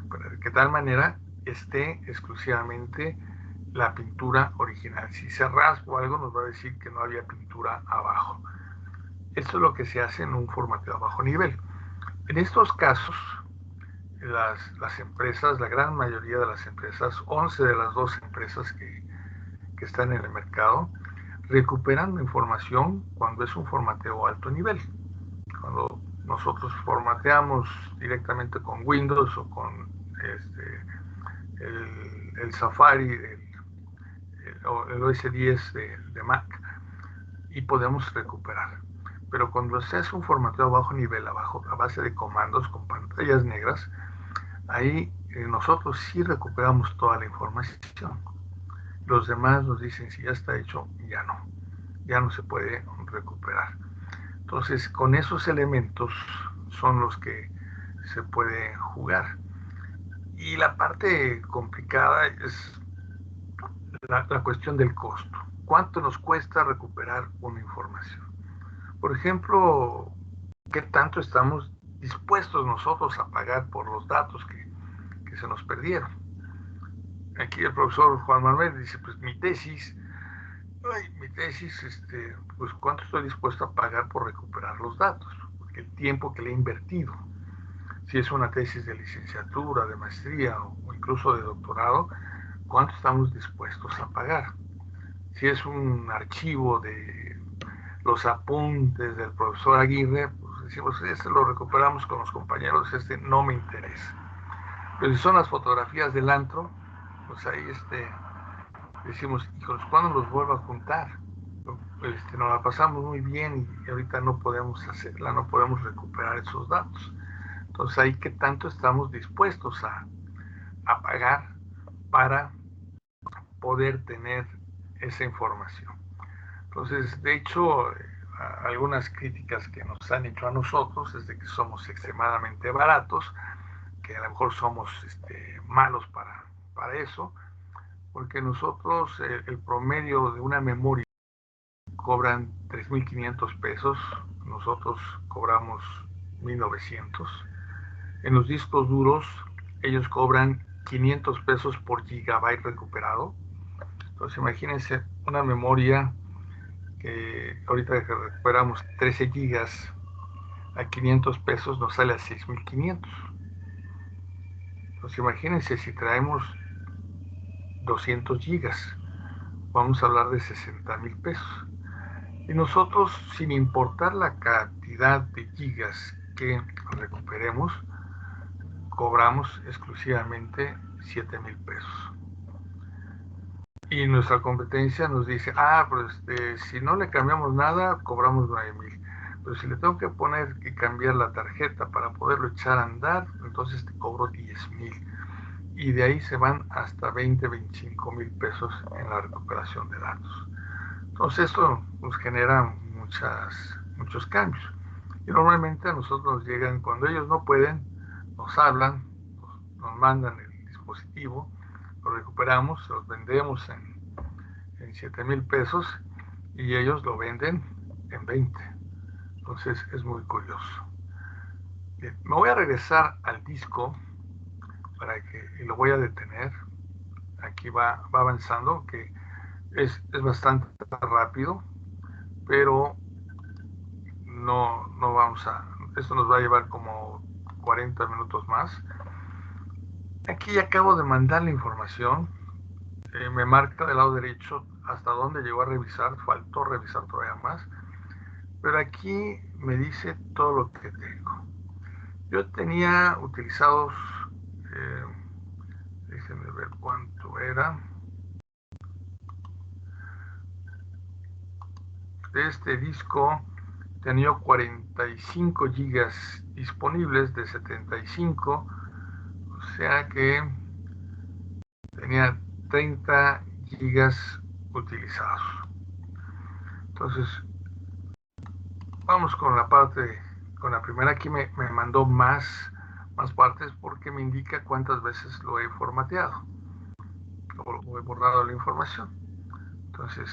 para que de tal manera esté exclusivamente la pintura original. Si se raspa o algo, nos va a decir que no había pintura abajo. Esto es lo que se hace en un formateo a bajo nivel. En estos casos, las empresas, la gran mayoría de las empresas, 11 de las 12 empresas que están en el mercado, recuperan la información cuando es un formateo alto nivel. Cuando nosotros formateamos directamente con Windows o con el Safari, el OS 10 de Mac, y podemos recuperar. Pero cuando se hace un formateo a bajo nivel, a base de comandos con pantallas negras, ahí nosotros sí recuperamos toda la información. Los demás nos dicen si ya está hecho, ya no se puede recuperar. Entonces, con esos elementos son los que se puede jugar. Y la parte complicada es la cuestión del costo. ¿Cuánto nos cuesta recuperar una información? Por ejemplo, ¿qué tanto estamos dispuestos nosotros a pagar por los datos que se nos perdieron? Aquí el profesor Juan Manuel dice, pues mi tesis, pues ¿cuánto estoy dispuesto a pagar por recuperar los datos? Porque el tiempo que le he invertido, si es una tesis de licenciatura, de maestría o incluso de doctorado, ¿cuánto estamos dispuestos a pagar? Si es un archivo de los apuntes del profesor Aguirre, pues decimos, este lo recuperamos con los compañeros, este no me interesa. Pero si son las fotografías del antro, pues ahí decimos, hijos, ¿cuándo los vuelvo a juntar? Nos la pasamos muy bien y ahorita no podemos hacerla, no podemos recuperar esos datos. Entonces ahí qué tanto estamos dispuestos a pagar para poder tener esa información. Entonces, de hecho, algunas críticas que nos han hecho a nosotros es de que somos extremadamente baratos, que a lo mejor somos malos para eso, porque nosotros el promedio de una memoria cobran 3,500 pesos, nosotros cobramos 1,900. En los discos duros ellos cobran 500 pesos por gigabyte recuperado. Entonces imagínense una memoria que ahorita que recuperamos 13 gigas a 500 pesos nos sale a 6,500. Entonces imagínense si traemos 200 gigas, vamos a hablar de 60,000 pesos. Y nosotros, sin importar la cantidad de gigas que recuperemos, cobramos exclusivamente 7,000 pesos. Y nuestra competencia nos dice, pues si no le cambiamos nada, cobramos 9,000. Pero si le tengo que poner y cambiar la tarjeta para poderlo echar a andar, entonces te cobro 10,000. Y de ahí se van hasta 25,000 pesos en la recuperación de datos. Entonces esto nos genera muchos cambios. Y normalmente a nosotros nos llegan, cuando ellos no pueden, nos hablan, nos mandan el dispositivo, lo recuperamos, los vendemos en 7,000 pesos y ellos lo venden en 20. Entonces es muy curioso. Bien, me voy a regresar al disco y lo voy a detener. Aquí va avanzando, que es bastante rápido, pero no vamos esto nos va a llevar como 40 minutos más. Aquí ya acabo de mandar la información, me marca del lado derecho hasta dónde llegó a revisar, faltó revisar todavía más, pero aquí me dice todo lo que tengo. Yo tenía utilizados, déjenme ver cuánto era, de este disco tenía 45 gigas disponibles de 75, o sea que tenía 30 gigas utilizados. Entonces, vamos con la parte, con la primera. Aquí me mandó más partes porque me indica cuántas veces lo he formateado o he borrado la información. Entonces,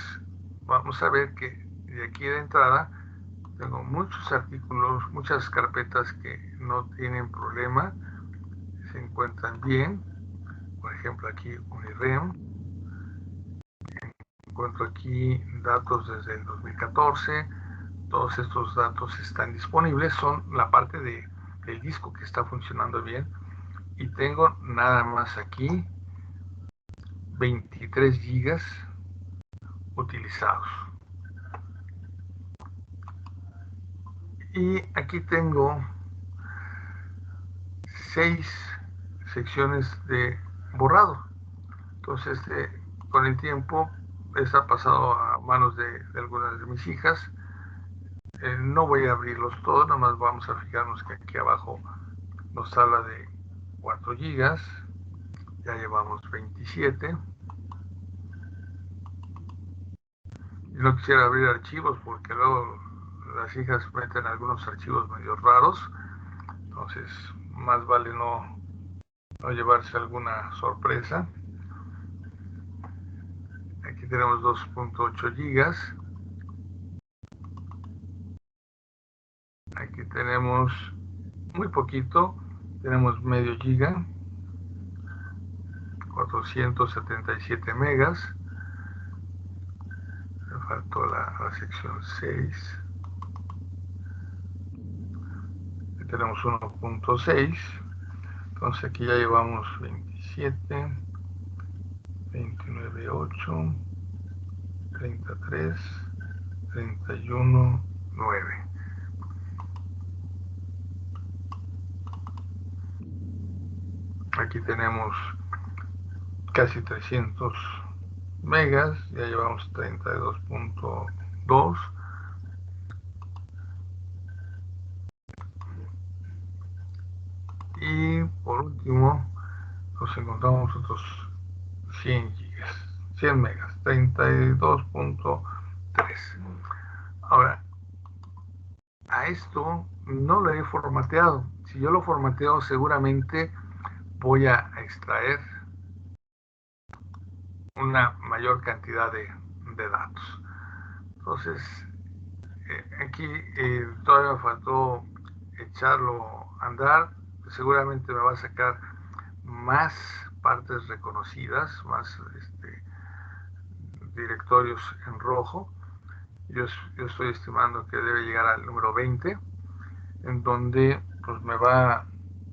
vamos a ver que de aquí de entrada tengo muchos artículos, muchas carpetas que no tienen problema, se encuentran bien. Por ejemplo, aquí Unirem. Encuentro aquí datos desde el 2014. Todos estos datos están disponibles, son la parte del disco que está funcionando bien. Y tengo nada más aquí 23 gigas utilizados. Y aquí tengo 6 secciones de borrado. Entonces, con el tiempo, ha pasado a manos de algunas de mis hijas. No voy a abrirlos todos, nada más vamos a fijarnos que aquí abajo nos habla de 4 gigas. Ya llevamos 27. Y no quisiera abrir archivos porque luego las hijas meten algunos archivos medio raros. Entonces, más vale no llevarse alguna sorpresa. Aquí tenemos 2.8 gigas. Aquí tenemos muy poquito. Tenemos medio giga. 477 megas. Me faltó la sección 6. Aquí tenemos 1.6. Entonces aquí ya llevamos 27, 29.8, 33, 31.9. Aquí tenemos casi 300 megas, ya llevamos 32.2. Y por último, nos encontramos otros 100 gigas, 100 megas, 32.3. Ahora, a esto no lo he formateado. Si yo lo formateo, seguramente voy a extraer una mayor cantidad de datos. Entonces, aquí todavía me faltó echarlo a andar. Seguramente me va a sacar más partes reconocidas, más directorios en rojo. Yo estoy estimando que debe llegar al número 20, en donde pues me va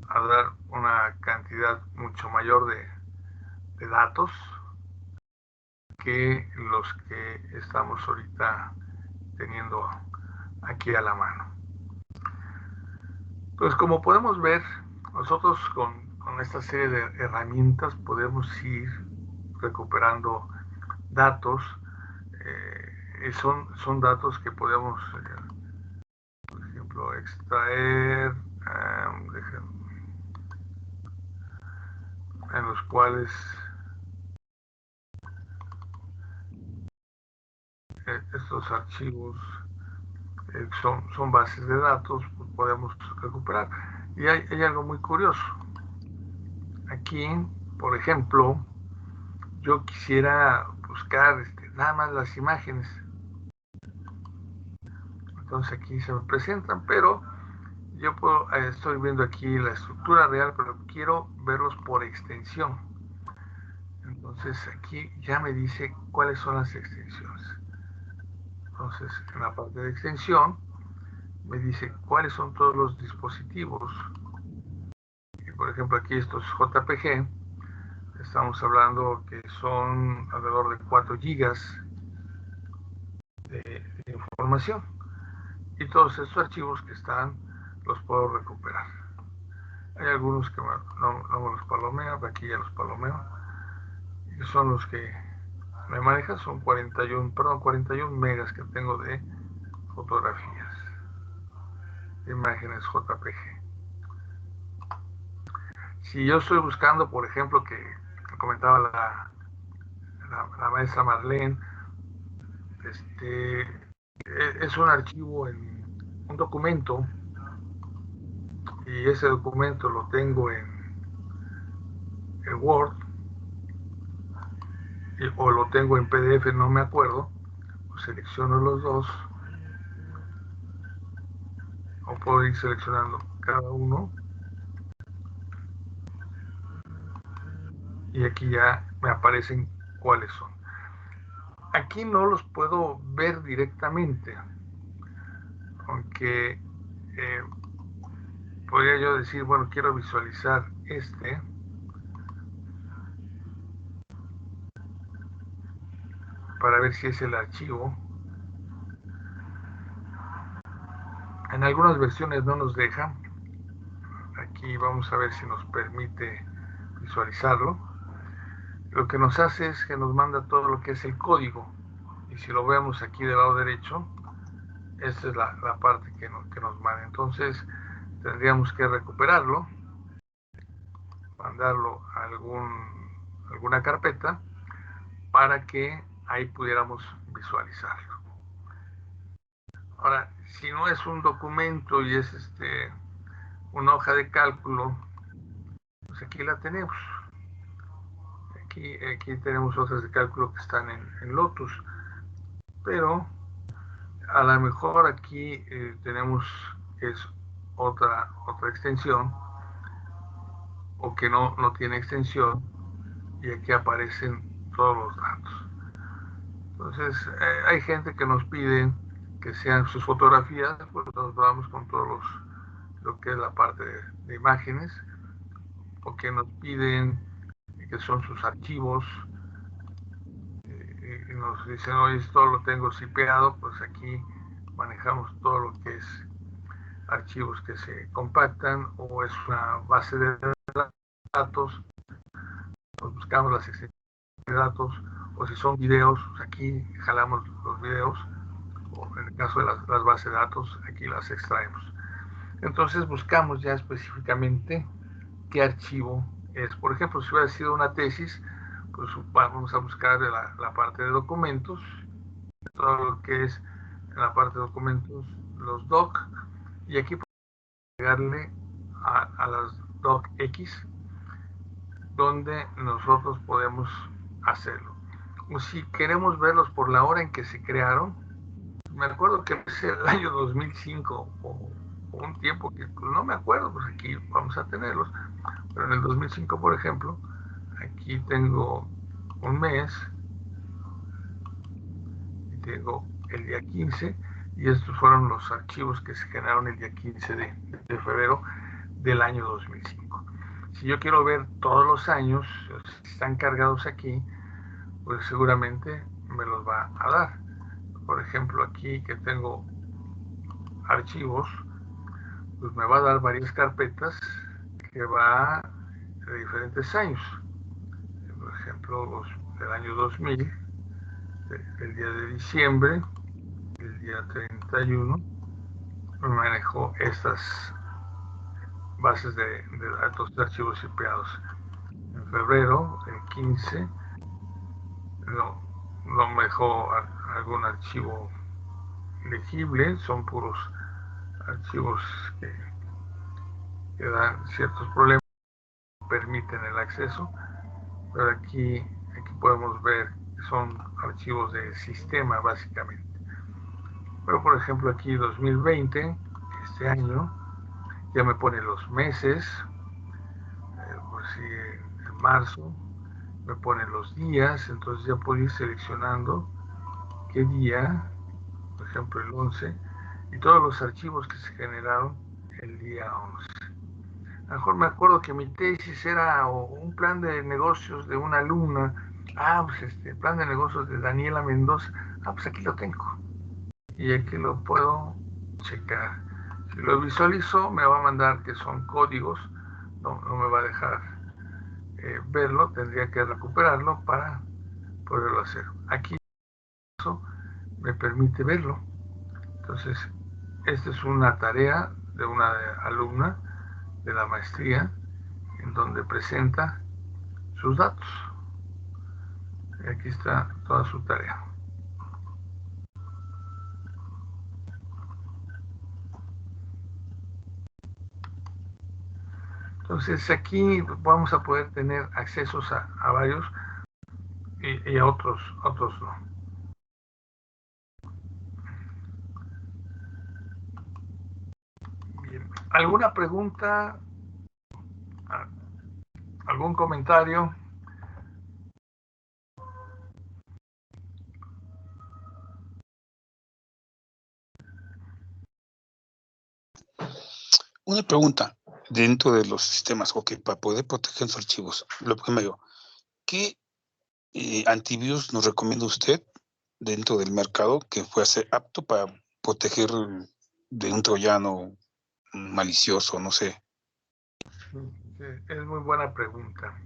a dar una cantidad mucho mayor de datos que los que estamos ahorita teniendo aquí a la mano. Pues como podemos ver, nosotros con esta serie de herramientas podemos ir recuperando datos. Son datos que podemos, por ejemplo, extraer, en los cuales estos archivos son bases de datos, pues podemos recuperar. Y hay algo muy curioso. Aquí, por ejemplo, yo quisiera buscar nada más las imágenes. Entonces aquí se me presentan, pero yo estoy viendo aquí la estructura real, pero quiero verlos por extensión. Entonces aquí ya me dice cuáles son las extensiones. Entonces en la parte de extensión me dice cuáles son todos los dispositivos. Y por ejemplo aquí estos JPG, estamos hablando que son alrededor de 4 gigas de información. Y todos estos archivos que están los puedo recuperar. Hay algunos que no me los palomeo, aquí ya los palomeo. Y son los que me manejan, son 41 megas que tengo de fotografías, de imágenes JPG. Si yo estoy buscando, por ejemplo, que comentaba la maestra Marlene. Es un archivo en un documento, y ese documento lo tengo en Word o lo tengo en PDF, no me acuerdo. Selecciono los dos, o puedo ir seleccionando cada uno, y aquí ya me aparecen cuáles son. Aquí no los puedo ver directamente, aunque podría yo decir, bueno, quiero visualizar para ver si es el archivo. En algunas versiones no nos deja. Aquí vamos a ver si nos permite visualizarlo. Lo que nos hace es que nos manda todo lo que es el código, y si lo vemos aquí del lado derecho, esta es la parte que nos manda. Entonces tendríamos que recuperarlo, mandarlo a alguna carpeta para que ahí pudiéramos visualizarlo. Ahora, si no es un documento y es una hoja de cálculo, pues aquí la tenemos. Aquí tenemos hojas de cálculo que están en Lotus, pero a lo mejor aquí tenemos que es otra extensión, o que no tiene extensión, y aquí aparecen todos los datos. Entonces hay gente que nos pide que sean sus fotografías, pues nos vamos con todos lo que es la parte de imágenes, o que nos piden que son sus archivos, y nos dicen, oye, esto lo tengo zipeado. Pues aquí manejamos todo lo que es archivos que se compactan, o es una base de datos, pues buscamos las extensiones de datos, o si son videos, pues aquí jalamos los videos, o en el caso de las bases de datos, aquí las extraemos. Entonces buscamos ya específicamente qué archivo es. Por ejemplo, si hubiera sido una tesis, pues vamos a buscar la parte de documentos, todo lo que es en la parte de documentos, los doc, y aquí podemos agregarle a las docx, donde nosotros podemos hacerlo. O si queremos verlos por la hora en que se crearon, me acuerdo que es el año 2005 o un tiempo que pues no me acuerdo, pues aquí vamos a tenerlos. Pero en el 2005, por ejemplo, aquí tengo un mes y tengo el día 15, y estos fueron los archivos que se generaron el día 15 de febrero del año 2005. Si yo quiero ver todos los años, si están cargados aquí, pues seguramente me los va a dar. Por ejemplo, aquí que tengo archivos, pues me va a dar varias carpetas que va de diferentes años. Por ejemplo, los del año 2000, el día de diciembre, el día 31, me manejó estas bases de datos de archivos zipeados. En febrero, el 15, no me dejó algún archivo legible, son puros archivos que dan ciertos problemas, permiten el acceso, pero aquí podemos ver que son archivos de sistema básicamente. Pero por ejemplo aquí 2020, este año, ya me pone los meses, pues si en marzo me pone los días, entonces ya puedo ir seleccionando qué día, por ejemplo el 11, y todos los archivos que se generaron el día 11. A lo mejor me acuerdo que mi tesis era un plan de negocios de una alumna. Pues plan de negocios de Daniela Mendoza. Pues aquí lo tengo. Y aquí lo puedo checar. Si lo visualizo, me va a mandar que son códigos. No me va a dejar verlo. Tendría que recuperarlo para poderlo hacer. Aquí eso me permite verlo. Entonces, esta es una tarea de una alumna de la maestría, en donde presenta sus datos. Aquí está toda su tarea. Entonces aquí vamos a poder tener accesos a varios y a otros no. Bien. ¿Alguna pregunta? ¿Algún comentario? Una pregunta dentro de los sistemas, ok, para poder proteger los archivos. Lo primero, ¿qué antivirus nos recomienda usted dentro del mercado que pueda ser apto para proteger de un troyano malicioso, no sé? Sí, es muy buena pregunta.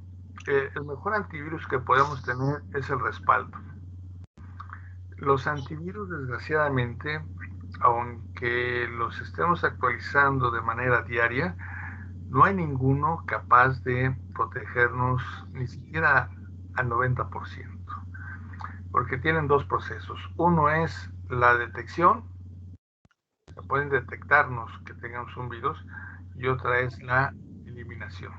El mejor antivirus que podemos tener es el respaldo. Los antivirus, desgraciadamente, aunque los estemos actualizando de manera diaria, no hay ninguno capaz de protegernos ni siquiera al 90%, porque tienen dos procesos. Uno es la detección, pueden detectarnos que tengamos un virus, y otra es la eliminación.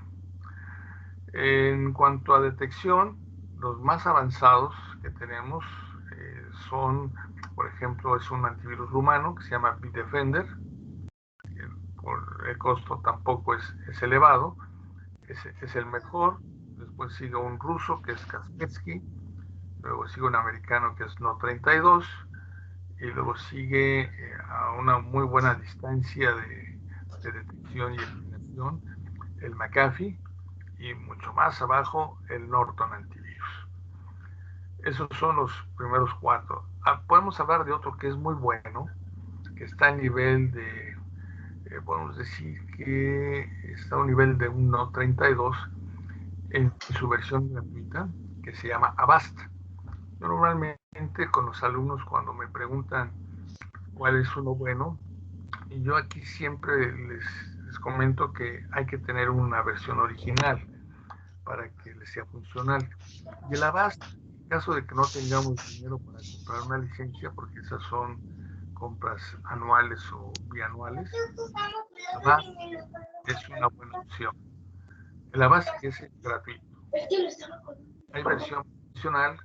En cuanto a detección, los más avanzados que tenemos son, por ejemplo, es un antivirus rumano que se llama Bitdefender, que por el costo tampoco es elevado, es el mejor. Después sigue un ruso que es Kaspersky, luego sigue un americano que es No32, y luego sigue a una muy buena distancia de detección y eliminación el McAfee, y mucho más abajo el Norton Antivirus. Esos son los primeros cuatro. Podemos hablar de otro que es muy bueno, que está a nivel de, podemos decir que está a un nivel de un No32 en su versión gratuita, que se llama Avast. Yo normalmente con los alumnos, cuando me preguntan cuál es uno bueno, y yo aquí siempre les comento que hay que tener una versión original para que les sea funcional. Y el Avast, en caso de que no tengamos dinero para comprar una licencia, porque esas son compras anuales o bianuales, Avast es una buena opción. El Avast es gratuito. Hay versión profesional,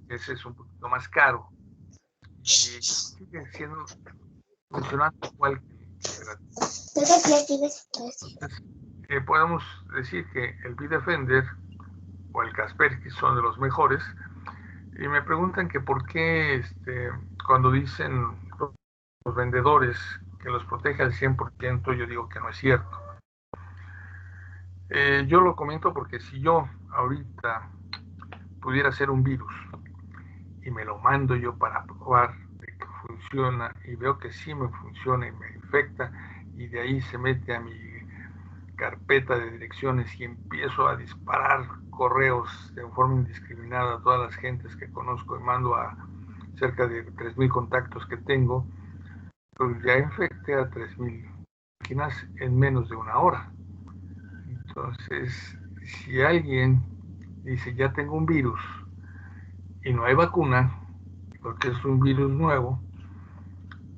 ese es un poquito más caro, y sigue siendo funcionando igual que el gratuito. Entonces, podemos decir que el Bitdefender o el Kaspersky son de los mejores, y me preguntan que por qué cuando dicen los vendedores que los protege al 100%, yo digo que no es cierto. Yo lo comento porque si yo ahorita pudiera hacer un virus y me lo mando yo para probar de que funciona, y veo que sí me funciona y me infecta, y de ahí se mete a mi carpeta de direcciones y empiezo a disparar correos de forma indiscriminada a todas las gentes que conozco y mando a cerca de 3,000 contactos que tengo, pues ya infecté a 3,000 máquinas en menos de una hora. Entonces, si alguien dice ya tengo un virus y no hay vacuna, porque es un virus nuevo,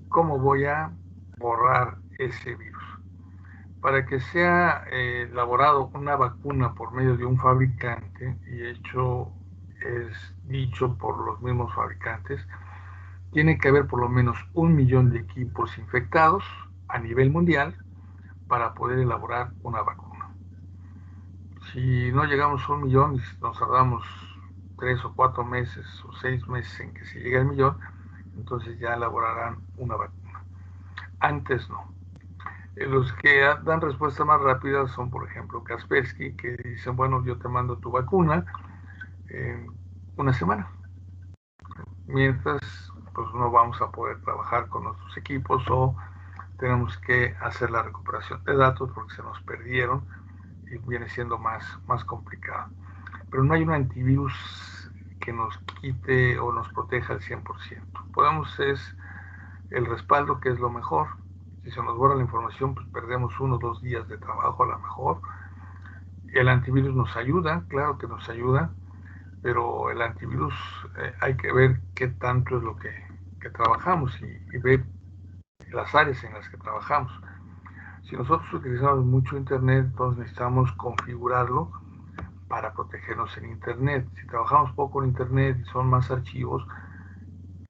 ¿cómo voy a borrar ese virus? Para que sea elaborado una vacuna por medio de un fabricante, y hecho es dicho por los mismos fabricantes, tiene que haber por lo menos 1 millón de equipos infectados a nivel mundial para poder elaborar una vacuna. Si no llegamos a 1 millón y nos tardamos 3 o 4 meses o 6 meses en que se llegue al millón, entonces ya elaborarán una vacuna. Antes no. Los que dan respuestas más rápidas son, por ejemplo, Kaspersky, que dicen, bueno, yo te mando tu vacuna en una semana. Mientras, pues no vamos a poder trabajar con nuestros equipos, o tenemos que hacer la recuperación de datos porque se nos perdieron y viene siendo más complicado. Pero no hay un antivirus que nos quite o nos proteja al 100%. Podemos es el respaldo, que es lo mejor. Si se nos borra la información, pues perdemos 1 o 2 días de trabajo a lo mejor. El antivirus nos ayuda, claro que nos ayuda, pero el antivirus hay que ver qué tanto es lo que trabajamos y ver las áreas en las que trabajamos. Si nosotros utilizamos mucho Internet, entonces necesitamos configurarlo para protegernos en Internet. Si trabajamos poco en Internet y son más archivos,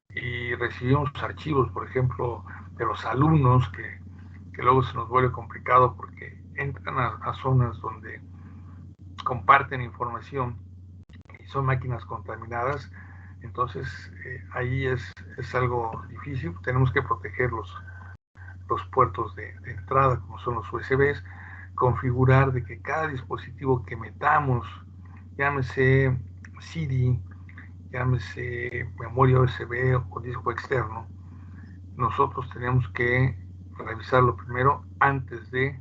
y recibimos archivos, por ejemplo, de los alumnos, que luego se nos vuelve complicado porque entran a zonas donde comparten información y son máquinas contaminadas, entonces ahí es algo difícil. Tenemos que proteger los puertos de entrada, como son los USBs, configurar de que cada dispositivo que metamos, llámese CD, llámese memoria USB o disco externo, nosotros tenemos que revisarlo primero antes de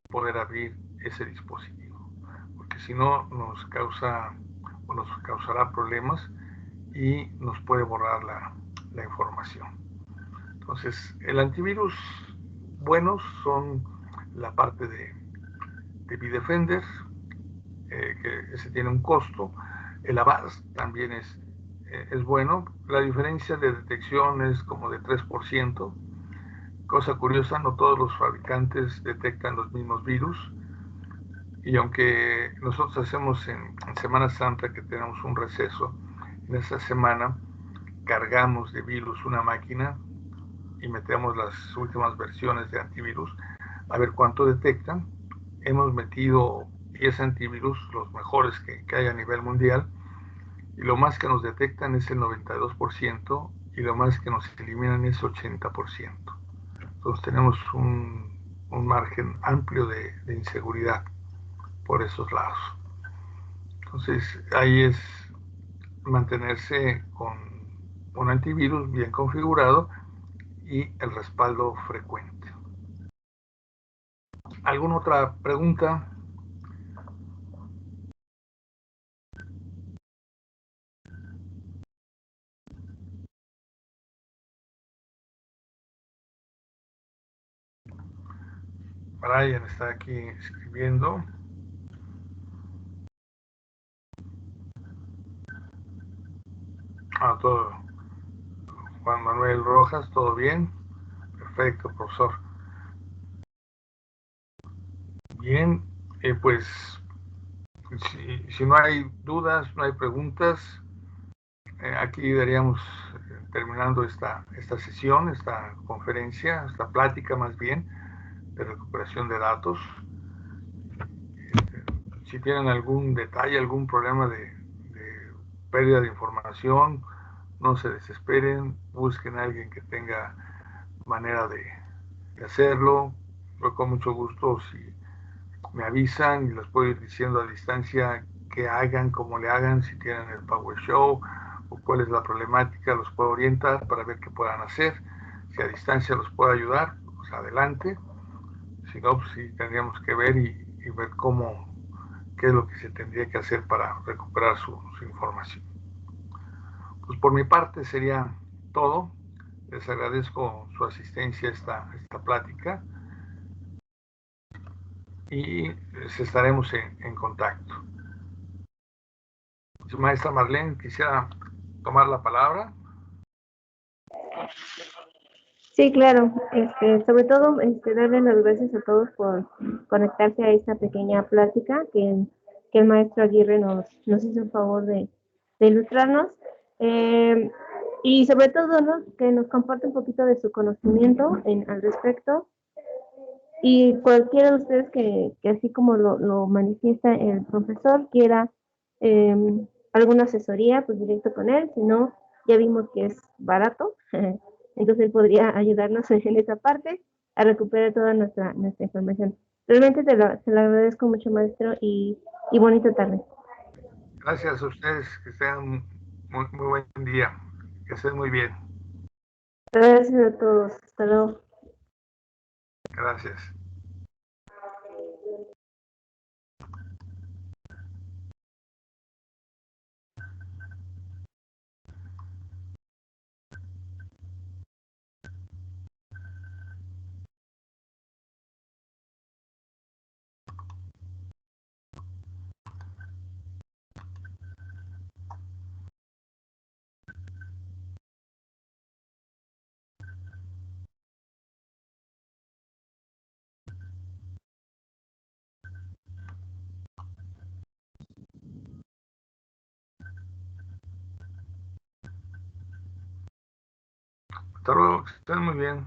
poder abrir ese dispositivo, porque si no nos causa o nos causará problemas y nos puede borrar la información. Entonces, el antivirus buenos son la parte de Bitdefender, que ese tiene un costo. El Avast también es bueno. La diferencia de detección es como de 3%. Cosa curiosa, no todos los fabricantes detectan los mismos virus. Y aunque nosotros hacemos en Semana Santa que tenemos un receso, en esa semana cargamos de virus una máquina y metemos las últimas versiones de antivirus a ver cuánto detectan. Hemos metido 10 antivirus, los mejores que hay a nivel mundial, y lo más que nos detectan es el 92% y lo más que nos eliminan es 80%. Entonces tenemos un margen amplio de inseguridad por esos lados. Entonces ahí es mantenerse con un antivirus bien configurado y el respaldo frecuente. ¿Alguna otra pregunta? Brian está aquí escribiendo. Todo. Juan Manuel Rojas, ¿todo bien? Perfecto, profesor. Bien, pues si no hay dudas, no hay preguntas, aquí daríamos terminando esta sesión, esta conferencia, esta plática más bien, de recuperación de datos. Si tienen algún detalle, algún problema de pérdida de información, no se desesperen, busquen a alguien que tenga manera de hacerlo. Yo con mucho gusto, si me avisan y les puedo ir diciendo a distancia qué hagan, cómo le hagan, si tienen el PowerShell o cuál es la problemática, los puedo orientar para ver qué puedan hacer. Si a distancia los puedo ayudar, pues adelante. Si no, pues sí tendríamos que ver y ver qué es lo que se tendría que hacer para recuperar su información. Pues por mi parte sería todo. Les agradezco su asistencia a esta plática y estaremos en contacto. Maestra Marlene, quisiera tomar la palabra. Sí, claro. Sobre todo, darle las gracias a todos por conectarse a esta pequeña plática que el maestro Aguirre nos hizo el favor de ilustrarnos. Y sobre todo, ¿no? Que nos comparte un poquito de su conocimiento al respecto. Y cualquiera de ustedes que así como lo manifiesta el profesor, quiera eh, alguna asesoría, pues directo con él. Si no, ya vimos que es barato. Entonces él podría ayudarnos en esa parte a recuperar toda nuestra información. Realmente se lo agradezco mucho, maestro, y bonita tarde. Gracias a ustedes, que tengan muy buen día, que estén muy bien. Gracias a todos. Hasta luego. Gracias. Hasta luego, que estén muy bien.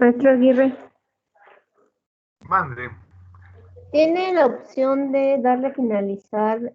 Maestro Aguirre, Mande. tiene la opción de darle a finalizar